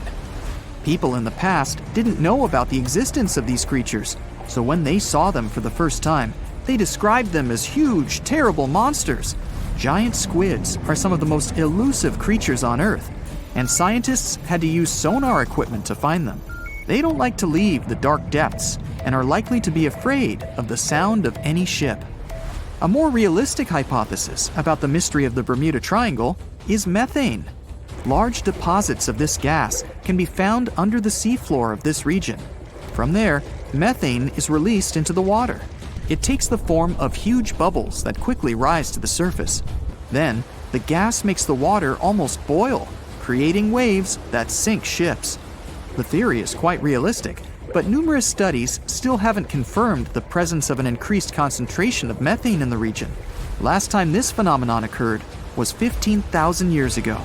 People in the past didn't know about the existence of these creatures, so when they saw them for the first time, they described them as huge, terrible monsters. Giant squids are some of the most elusive creatures on Earth, and scientists had to use sonar equipment to find them. They don't like to leave the dark depths and are likely to be afraid of the sound of any ship. A more realistic hypothesis about the mystery of the Bermuda Triangle is methane. Large deposits of this gas can be found under the seafloor of this region. From there, methane is released into the water. It takes the form of huge bubbles that quickly rise to the surface. Then, the gas makes the water almost boil, creating waves that sink ships. The theory is quite realistic, but numerous studies still haven't confirmed the presence of an increased concentration of methane in the region. Last time this phenomenon occurred was 15,000 years ago.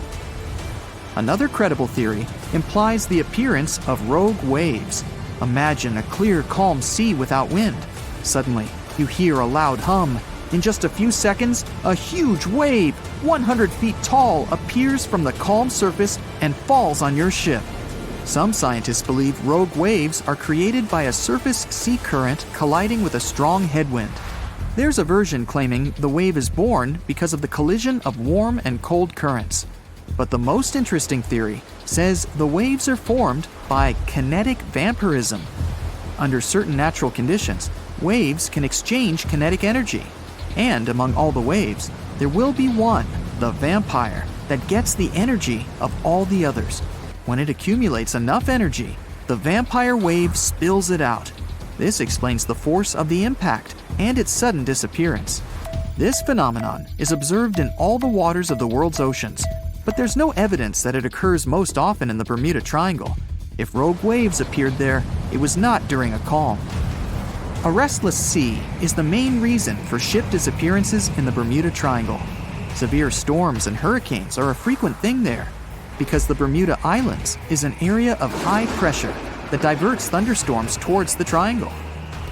Another credible theory implies the appearance of rogue waves. Imagine a clear, calm sea without wind. Suddenly, you hear a loud hum. In just a few seconds, a huge wave, 100 feet tall, appears from the calm surface and falls on your ship. Some scientists believe rogue waves are created by a surface sea current colliding with a strong headwind. There's a version claiming the wave is born because of the collision of warm and cold currents. But the most interesting theory says the waves are formed by kinetic vampirism. Under certain natural conditions, waves can exchange kinetic energy. And among all the waves, there will be one, the vampire, that gets the energy of all the others. When it accumulates enough energy, the vampire wave spills it out. This explains the force of the impact and its sudden disappearance. This phenomenon is observed in all the waters of the world's oceans, but there's no evidence that it occurs most often in the Bermuda Triangle. If rogue waves appeared there, it was not during a calm. A restless sea is the main reason for ship disappearances in the Bermuda Triangle. Severe storms and hurricanes are a frequent thing there, because the Bermuda Islands is an area of high pressure that diverts thunderstorms towards the triangle.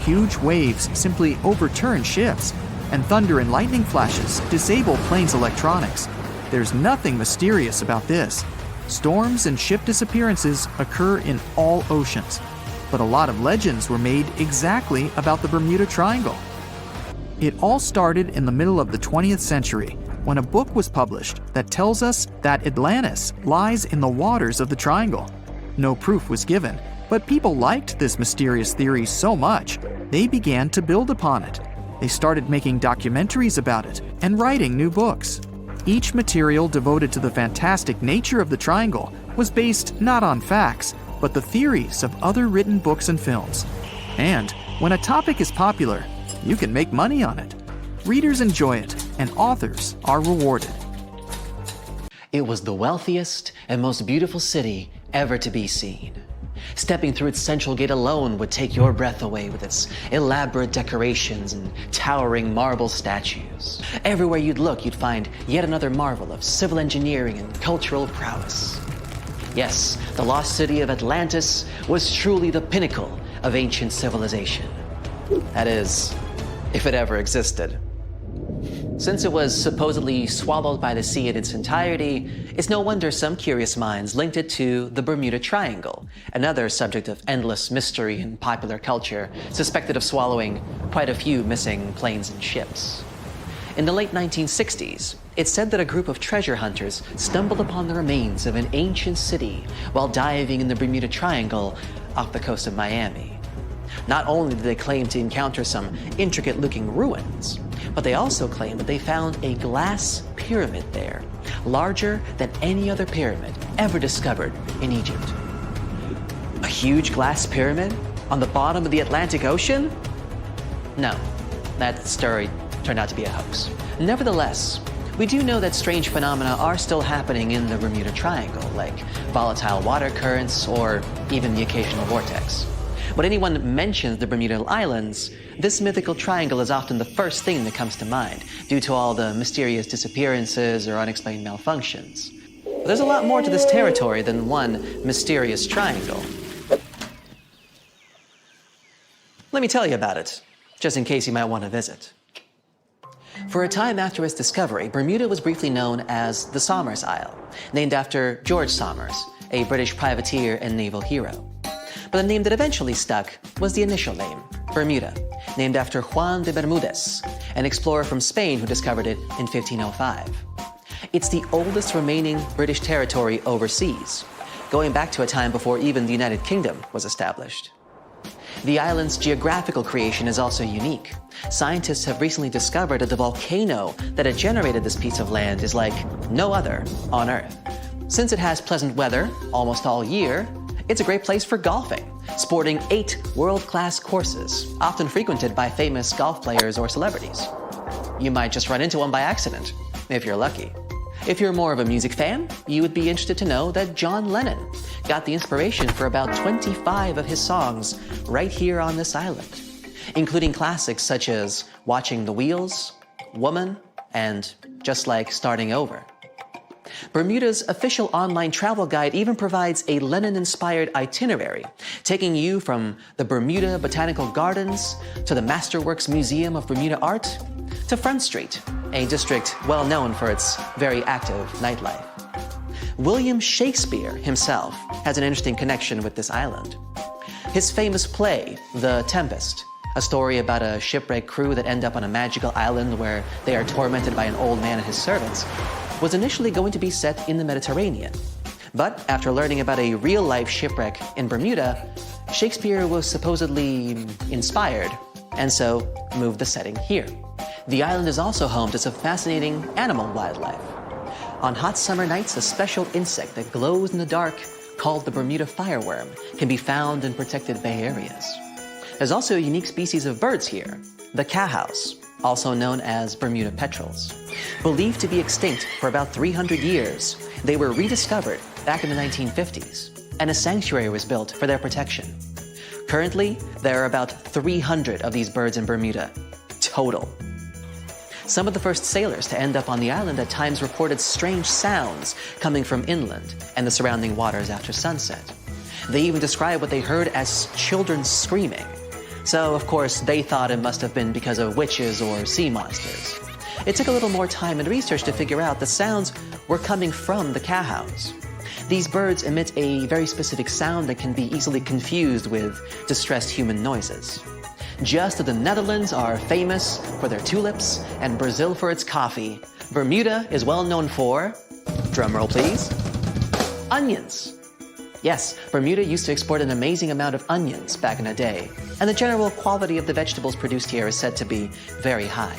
Huge waves simply overturn ships, and thunder and lightning flashes disable planes' electronics. There's nothing mysterious about this. Storms and ship disappearances occur in all oceans, but a lot of legends were made exactly about the Bermuda Triangle. It all started in the middle of the 20th century, when a book was published that tells us that Atlantis lies in the waters of the triangle. No proof was given, but people liked this mysterious theory so much, they began to build upon it. They started making documentaries about it and writing new books. Each material devoted to the fantastic nature of the triangle was based not on facts, but the theories of other written books and films. And when a topic is popular, you can make money on it. Readers enjoy it, and authors are rewarded. It was the wealthiest and most beautiful city ever to be seen. Stepping through its central gate alone would take your breath away with its elaborate decorations and towering marble statues. Everywhere you'd look, you'd find yet another marvel of civil engineering and cultural prowess. Yes, the lost city of Atlantis was truly the pinnacle of ancient civilization. That is, if it ever existed. Since it was supposedly swallowed by the sea in its entirety, it's no wonder some curious minds linked it to the Bermuda Triangle, another subject of endless mystery in popular culture, suspected of swallowing quite a few missing planes and ships. In the late 1960s, it's said that a group of treasure hunters stumbled upon the remains of an ancient city while diving in the Bermuda Triangle off the coast of Miami. Not only did they claim to encounter some intricate-looking ruins, but they also claimed that they found a glass pyramid there, larger than any other pyramid ever discovered in Egypt. A huge glass pyramid on the bottom of the Atlantic Ocean? No, that story turned out to be a hoax. Nevertheless, we do know that strange phenomena are still happening in the Bermuda Triangle, like volatile water currents or even the occasional vortex. When anyone mentions the Bermuda Islands, this mythical triangle is often the first thing that comes to mind, due to all the mysterious disappearances or unexplained malfunctions. But there's a lot more to this territory than one mysterious triangle. Let me tell you about it, just in case you might want to visit. For a time after its discovery, Bermuda was briefly known as the Somers Isle, named after George Somers, a British privateer and naval hero. But the name that eventually stuck was the initial name, Bermuda, named after Juan de Bermudez, an explorer from Spain who discovered it in 1505. It's the oldest remaining British territory overseas, going back to a time before even the United Kingdom was established. The island's geographical creation is also unique. Scientists have recently discovered that the volcano that had generated this piece of land is like no other on Earth. Since it has pleasant weather almost all year, it's a great place for golfing, sporting 8 world-class courses, often frequented by famous golf players or celebrities. You might just run into one by accident, if you're lucky. If you're more of a music fan, you would be interested to know that John Lennon got the inspiration for about 25 of his songs right here on this island, including classics such as Watching the Wheels, Woman, and Just Like Starting Over. Bermuda's official online travel guide even provides a Lennon-inspired itinerary, taking you from the Bermuda Botanical Gardens to the Masterworks Museum of Bermuda Art to Front Street, a district well known for its very active nightlife. William Shakespeare himself has an interesting connection with this island. His famous play, The Tempest, a story about a shipwrecked crew that end up on a magical island where they are tormented by an old man and his servants, was initially going to be set in the Mediterranean. But after learning about a real-life shipwreck in Bermuda, Shakespeare was supposedly inspired, and so moved the setting here. The island is also home to some fascinating animal wildlife. On hot summer nights, a special insect that glows in the dark, called the Bermuda fireworm, can be found in protected bay areas. There's also a unique species of birds here, the cowhouse, also known as Bermuda petrels. Believed to be extinct for about 300 years, they were rediscovered back in the 1950s, and a sanctuary was built for their protection. Currently, there are about 300 of these birds in Bermuda, total. Some of the first sailors to end up on the island at times reported strange sounds coming from inland and the surrounding waters after sunset. They even described what they heard as children screaming. So, of course, they thought it must have been because of witches or sea monsters. It took a little more time and research to figure out the sounds were coming from the cowhouse. These birds emit a very specific sound that can be easily confused with distressed human noises. Just as the Netherlands are famous for their tulips and Brazil for its coffee, Bermuda is well known for, drumroll please, onions. Yes, Bermuda used to export an amazing amount of onions back in the day, and the general quality of the vegetables produced here is said to be very high.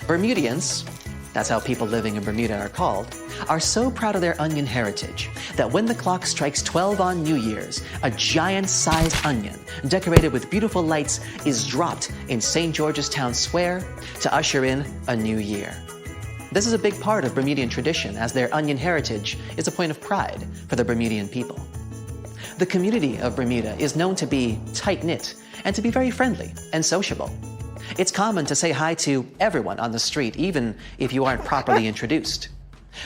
Bermudians, that's how people living in Bermuda are called, are so proud of their onion heritage that when the clock strikes 12 on New Year's, a giant-sized onion decorated with beautiful lights is dropped in St. George's Town Square to usher in a new year. This is a big part of Bermudian tradition, as their onion heritage is a point of pride for the Bermudian people. The community of Bermuda is known to be tight-knit and to be very friendly and sociable. It's common to say hi to everyone on the street, even if you aren't properly introduced.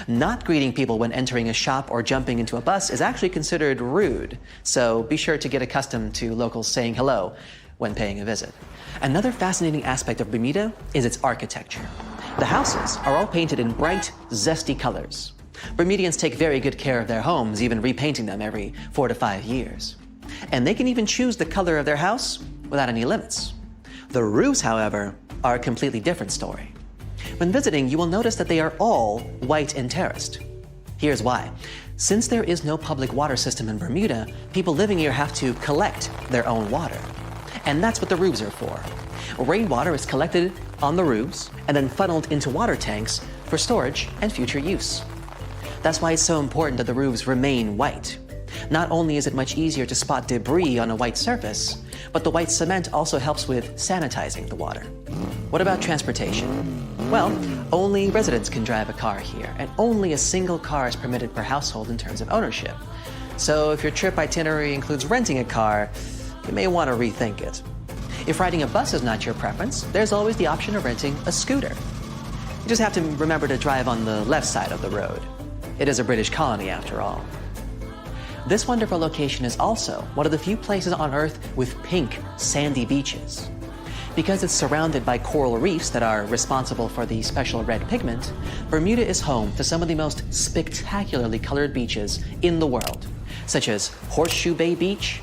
Not greeting people when entering a shop or jumping into a bus is actually considered rude, so be sure to get accustomed to locals saying hello when paying a visit. Another fascinating aspect of Bermuda is its architecture. The houses are all painted in bright, zesty colors. Bermudians take very good care of their homes, even repainting them every 4 to 5 years. And they can even choose the color of their house without any limits. The roofs, however, are a completely different story. When visiting, you will notice that they are all white and terraced. Here's why. Since there is no public water system in Bermuda, people living here have to collect their own water. And that's what the roofs are for. Rainwater is collected on the roofs and then funneled into water tanks for storage and future use. That's why it's so important that the roofs remain white. Not only is it much easier to spot debris on a white surface, but the white cement also helps with sanitizing the water. What about transportation? Well, only residents can drive a car here, and only a single car is permitted per household in terms of ownership. So if your trip itinerary includes renting a car, you may want to rethink it. If riding a bus is not your preference, there's always the option of renting a scooter. You just have to remember to drive on the left side of the road. It is a British colony after all. This wonderful location is also one of the few places on Earth with pink, sandy beaches. Because it's surrounded by coral reefs that are responsible for the special red pigment, Bermuda is home to some of the most spectacularly colored beaches in the world, such as Horseshoe Bay Beach,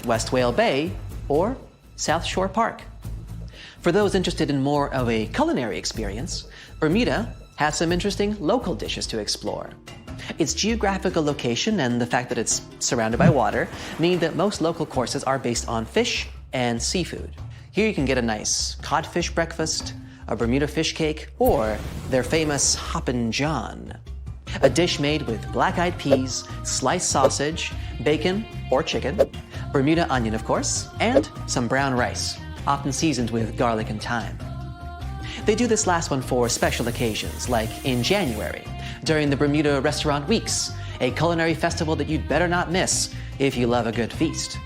West Whale Bay, or South Shore Park. For those interested in more of a culinary experience, Bermuda has some interesting local dishes to explore. Its geographical location and the fact that it's surrounded by water mean that most local courses are based on fish and seafood. Here you can get a nice codfish breakfast, a Bermuda fish cake, or their famous Hoppin' John, a dish made with black-eyed peas, sliced sausage, bacon or chicken, Bermuda onion of course, and some brown rice, often seasoned with garlic and thyme. They do this last one for special occasions, like in January, during the Bermuda Restaurant Weeks, a culinary festival that you'd better not miss if you love a good feast.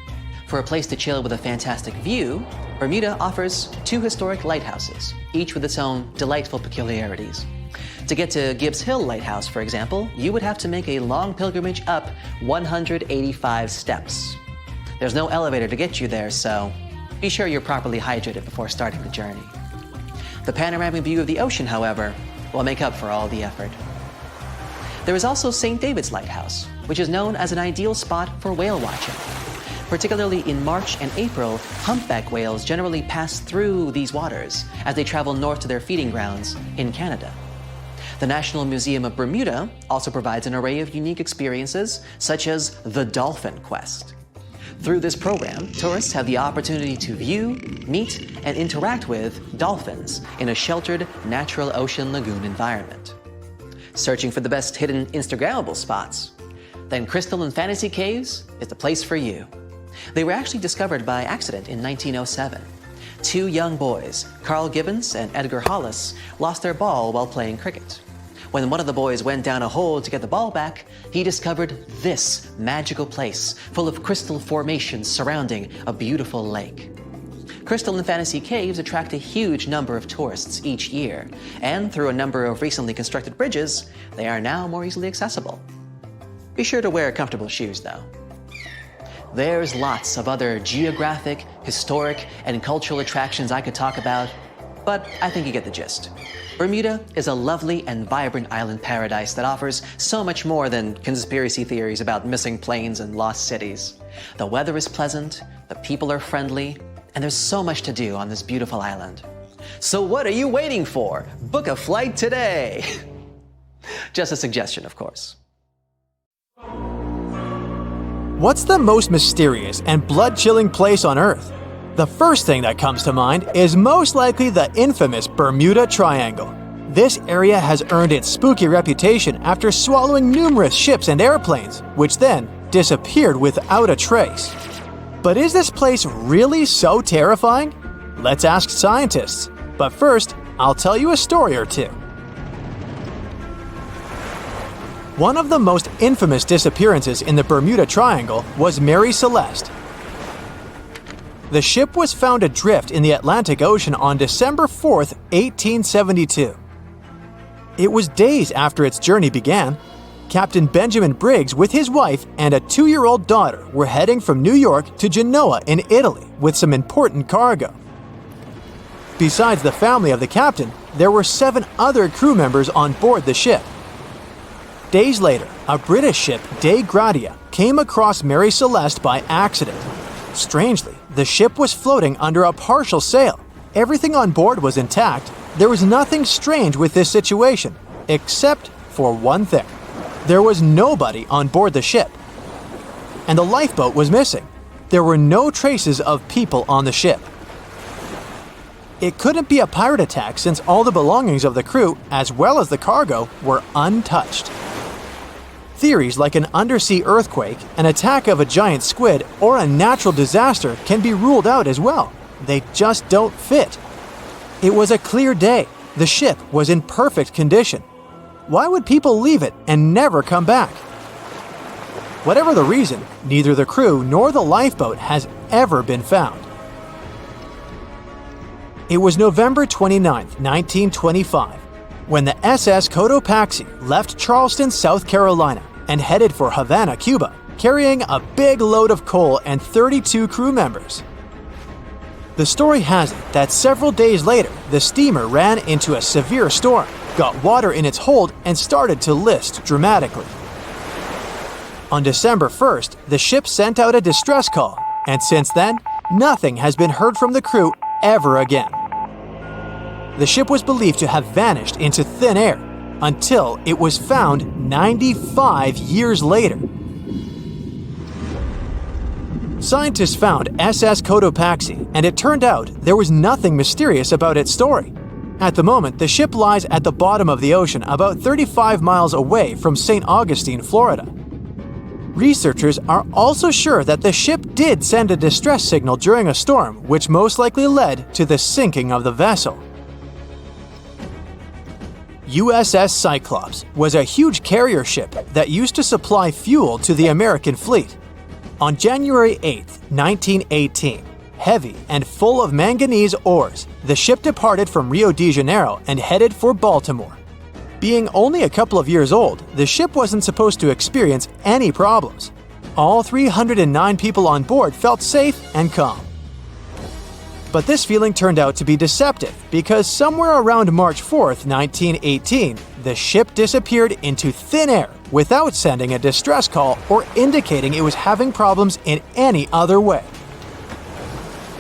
For a place to chill with a fantastic view, Bermuda offers 2 historic lighthouses, each with its own delightful peculiarities. To get to Gibbs Hill Lighthouse, for example, you would have to make a long pilgrimage up 185 steps. There's no elevator to get you there, so be sure you're properly hydrated before starting the journey. The panoramic view of the ocean, however, will make up for all the effort. There is also St. David's Lighthouse, which is known as an ideal spot for whale watching. Particularly in March and April, humpback whales generally pass through these waters as they travel north to their feeding grounds in Canada. The National Museum of Bermuda also provides an array of unique experiences, such as the Dolphin Quest. Through this program, tourists have the opportunity to view, meet, and interact with dolphins in a sheltered, natural ocean lagoon environment. Searching for the best hidden Instagrammable spots? Then Crystal and Fantasy Caves is the place for you. They were actually discovered by accident in 1907. 2 young boys, Carl Gibbons and Edgar Hollis, lost their ball while playing cricket. When one of the boys went down a hole to get the ball back, he discovered this magical place full of crystal formations surrounding a beautiful lake. Crystal and Fantasy Caves attract a huge number of tourists each year, and through a number of recently constructed bridges, they are now more easily accessible. Be sure to wear comfortable shoes, though. There's lots of other geographic, historic, and cultural attractions I could talk about, but I think you get the gist. Bermuda is a lovely and vibrant island paradise that offers so much more than conspiracy theories about missing planes and lost cities. The weather is pleasant, the people are friendly, and there's so much to do on this beautiful island. So what are you waiting for? Book a flight today. Just a suggestion, of course. What's the most mysterious and blood-chilling place on Earth? The first thing that comes to mind is most likely the infamous Bermuda Triangle. This area has earned its spooky reputation after swallowing numerous ships and airplanes, which then disappeared without a trace. But is this place really so terrifying? Let's ask scientists. But first, I'll tell you a story or two. One of the most infamous disappearances in the Bermuda Triangle was Mary Celeste. The ship was found adrift in the Atlantic Ocean on December 4, 1872. It was days after its journey began. Captain Benjamin Briggs, with his wife and a 2-year-old daughter, were heading from New York to Genoa in Italy with some important cargo. Besides the family of the captain, there were 7 other crew members on board the ship. Days later, a British ship, Dei Gratia, came across Mary Celeste by accident. Strangely, the ship was floating under a partial sail. Everything on board was intact. There was nothing strange with this situation, except for one thing. There was nobody on board the ship. And the lifeboat was missing. There were no traces of people on the ship. It couldn't be a pirate attack since all the belongings of the crew, as well as the cargo, were untouched. Theories like an undersea earthquake, an attack of a giant squid, or a natural disaster can be ruled out as well. They just don't fit. It was a clear day. The ship was in perfect condition. Why would people leave it and never come back? Whatever the reason, neither the crew nor the lifeboat has ever been found. It was November 29, 1925, when the SS Cotopaxi left Charleston, South Carolina, and headed for Havana, Cuba, carrying a big load of coal and 32 crew members. The story has it that several days later, the steamer ran into a severe storm, got water in its hold, and started to list dramatically. On December 1st, the ship sent out a distress call, and since then, nothing has been heard from the crew ever again. The ship was believed to have vanished into thin air until it was found 95 years later. Scientists found SS Cotopaxi, and it turned out there was nothing mysterious about its story. At the moment, the ship lies at the bottom of the ocean about 35 miles away from St. Augustine, Florida. Researchers are also sure that the ship did send a distress signal during a storm, which most likely led to the sinking of the vessel. USS Cyclops was a huge carrier ship that used to supply fuel to the American fleet. On January 8, 1918, heavy and full of manganese ores, the ship departed from Rio de Janeiro and headed for Baltimore. Being only a couple of years old, the ship wasn't supposed to experience any problems. All 309 people on board felt safe and calm. But this feeling turned out to be deceptive because somewhere around March 4, 1918, the ship disappeared into thin air without sending a distress call or indicating it was having problems in any other way.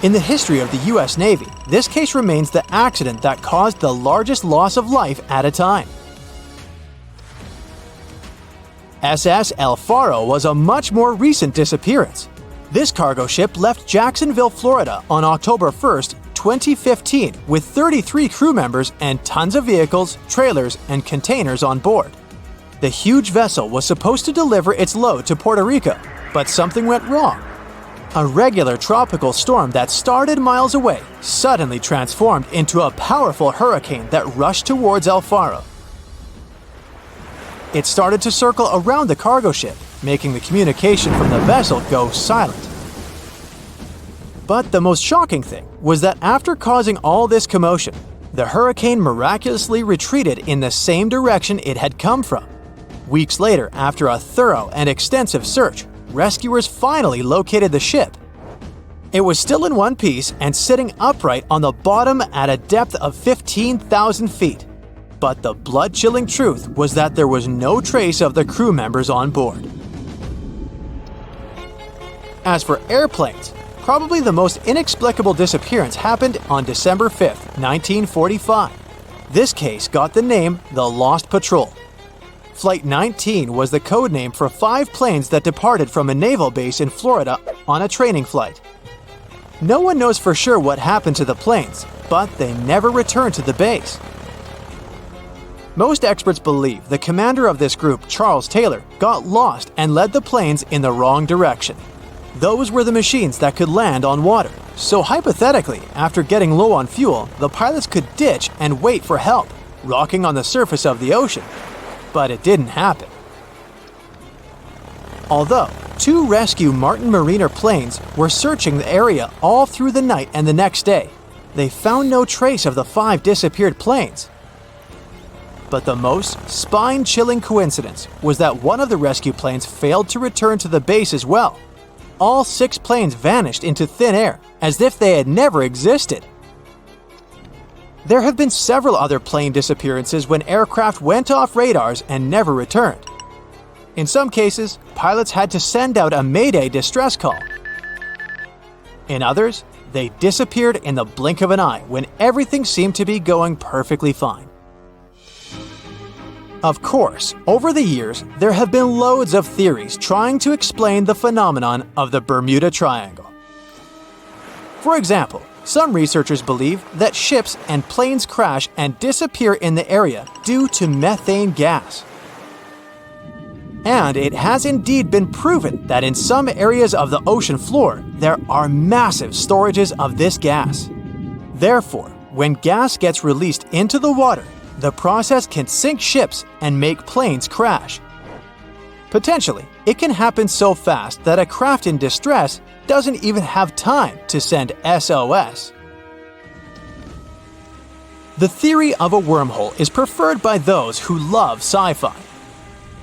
In the history of the U.S. Navy, this case remains the accident that caused the largest loss of life at a time. SS El Faro was a much more recent disappearance. This cargo ship left Jacksonville, Florida on October 1, 2015 with 33 crew members and tons of vehicles, trailers, and containers on board. The huge vessel was supposed to deliver its load to Puerto Rico, but something went wrong. A regular tropical storm that started miles away suddenly transformed into a powerful hurricane that rushed towards El Faro. It started to circle around the cargo ship, making the communication from the vessel go silent. But the most shocking thing was that after causing all this commotion, the hurricane miraculously retreated in the same direction it had come from. Weeks later, after a thorough and extensive search, rescuers finally located the ship. It was still in one piece and sitting upright on the bottom at a depth of 15,000 feet. But the blood-chilling truth was that there was no trace of the crew members on board. As for airplanes, probably the most inexplicable disappearance happened on December 5, 1945. This case got the name the Lost Patrol. Flight 19 was the code name for 5 planes that departed from a naval base in Florida on a training flight. No one knows for sure what happened to the planes, but they never returned to the base. Most experts believe the commander of this group, Charles Taylor, got lost and led the planes in the wrong direction. Those were the machines that could land on water, so hypothetically, after getting low on fuel, the pilots could ditch and wait for help, rocking on the surface of the ocean. But it didn't happen. Although 2 rescue Martin Mariner planes were searching the area all through the night and the next day, they found no trace of the 5 disappeared planes. But the most spine-chilling coincidence was that one of the rescue planes failed to return to the base as well. All 6 planes vanished into thin air, as if they had never existed. There have been several other plane disappearances when aircraft went off radars and never returned. In some cases, pilots had to send out a Mayday distress call. In others, they disappeared in the blink of an eye when everything seemed to be going perfectly fine. Of course, over the years, there have been loads of theories trying to explain the phenomenon of the Bermuda Triangle. For example, some researchers believe that ships and planes crash and disappear in the area due to methane gas. And it has indeed been proven that in some areas of the ocean floor, there are massive storages of this gas. Therefore, when gas gets released into the water, the process can sink ships and make planes crash. Potentially, it can happen so fast that a craft in distress doesn't even have time to send SOS. The theory of a wormhole is preferred by those who love sci-fi.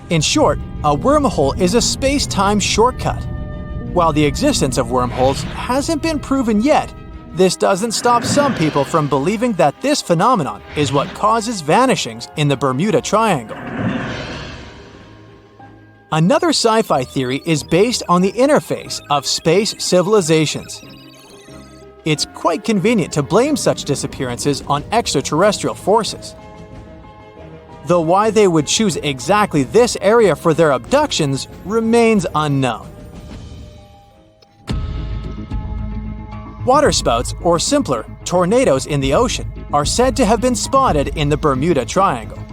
In short, a wormhole is a space-time shortcut. While the existence of wormholes hasn't been proven yet, this doesn't stop some people from believing that this phenomenon is what causes vanishings in the Bermuda Triangle. Another sci-fi theory is based on the interface of space civilizations. It's quite convenient to blame such disappearances on extraterrestrial forces. Though why they would choose exactly this area for their abductions remains unknown. Waterspouts, or simpler, tornadoes in the ocean, are said to have been spotted in the Bermuda Triangle.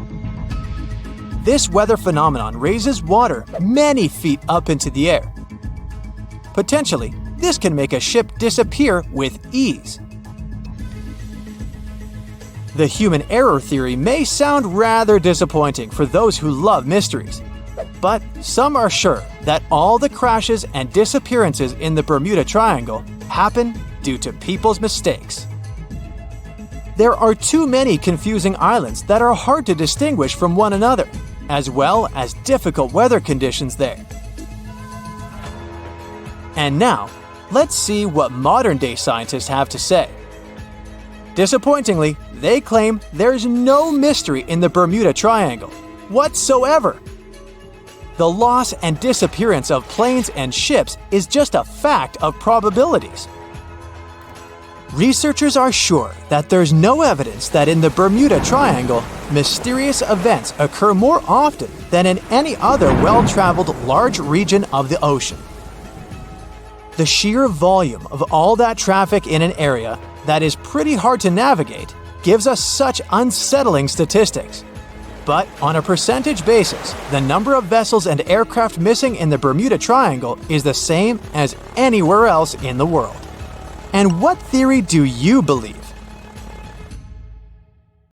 This weather phenomenon raises water many feet up into the air. Potentially, this can make a ship disappear with ease. The human error theory may sound rather disappointing for those who love mysteries, but some are sure that all the crashes and disappearances in the Bermuda Triangle happen due to people's mistakes. There are too many confusing islands that are hard to distinguish from one another, as well as difficult weather conditions there. And now, let's see what modern-day scientists have to say. Disappointingly, they claim there's no mystery in the Bermuda Triangle whatsoever. The loss and disappearance of planes and ships is just a fact of probabilities. Researchers are sure that there's no evidence that in the Bermuda Triangle, mysterious events occur more often than in any other well-traveled large region of the ocean. The sheer volume of all that traffic in an area that is pretty hard to navigate gives us such unsettling statistics. But on a percentage basis, the number of vessels and aircraft missing in the Bermuda Triangle is the same as anywhere else in the world. And what theory do you believe?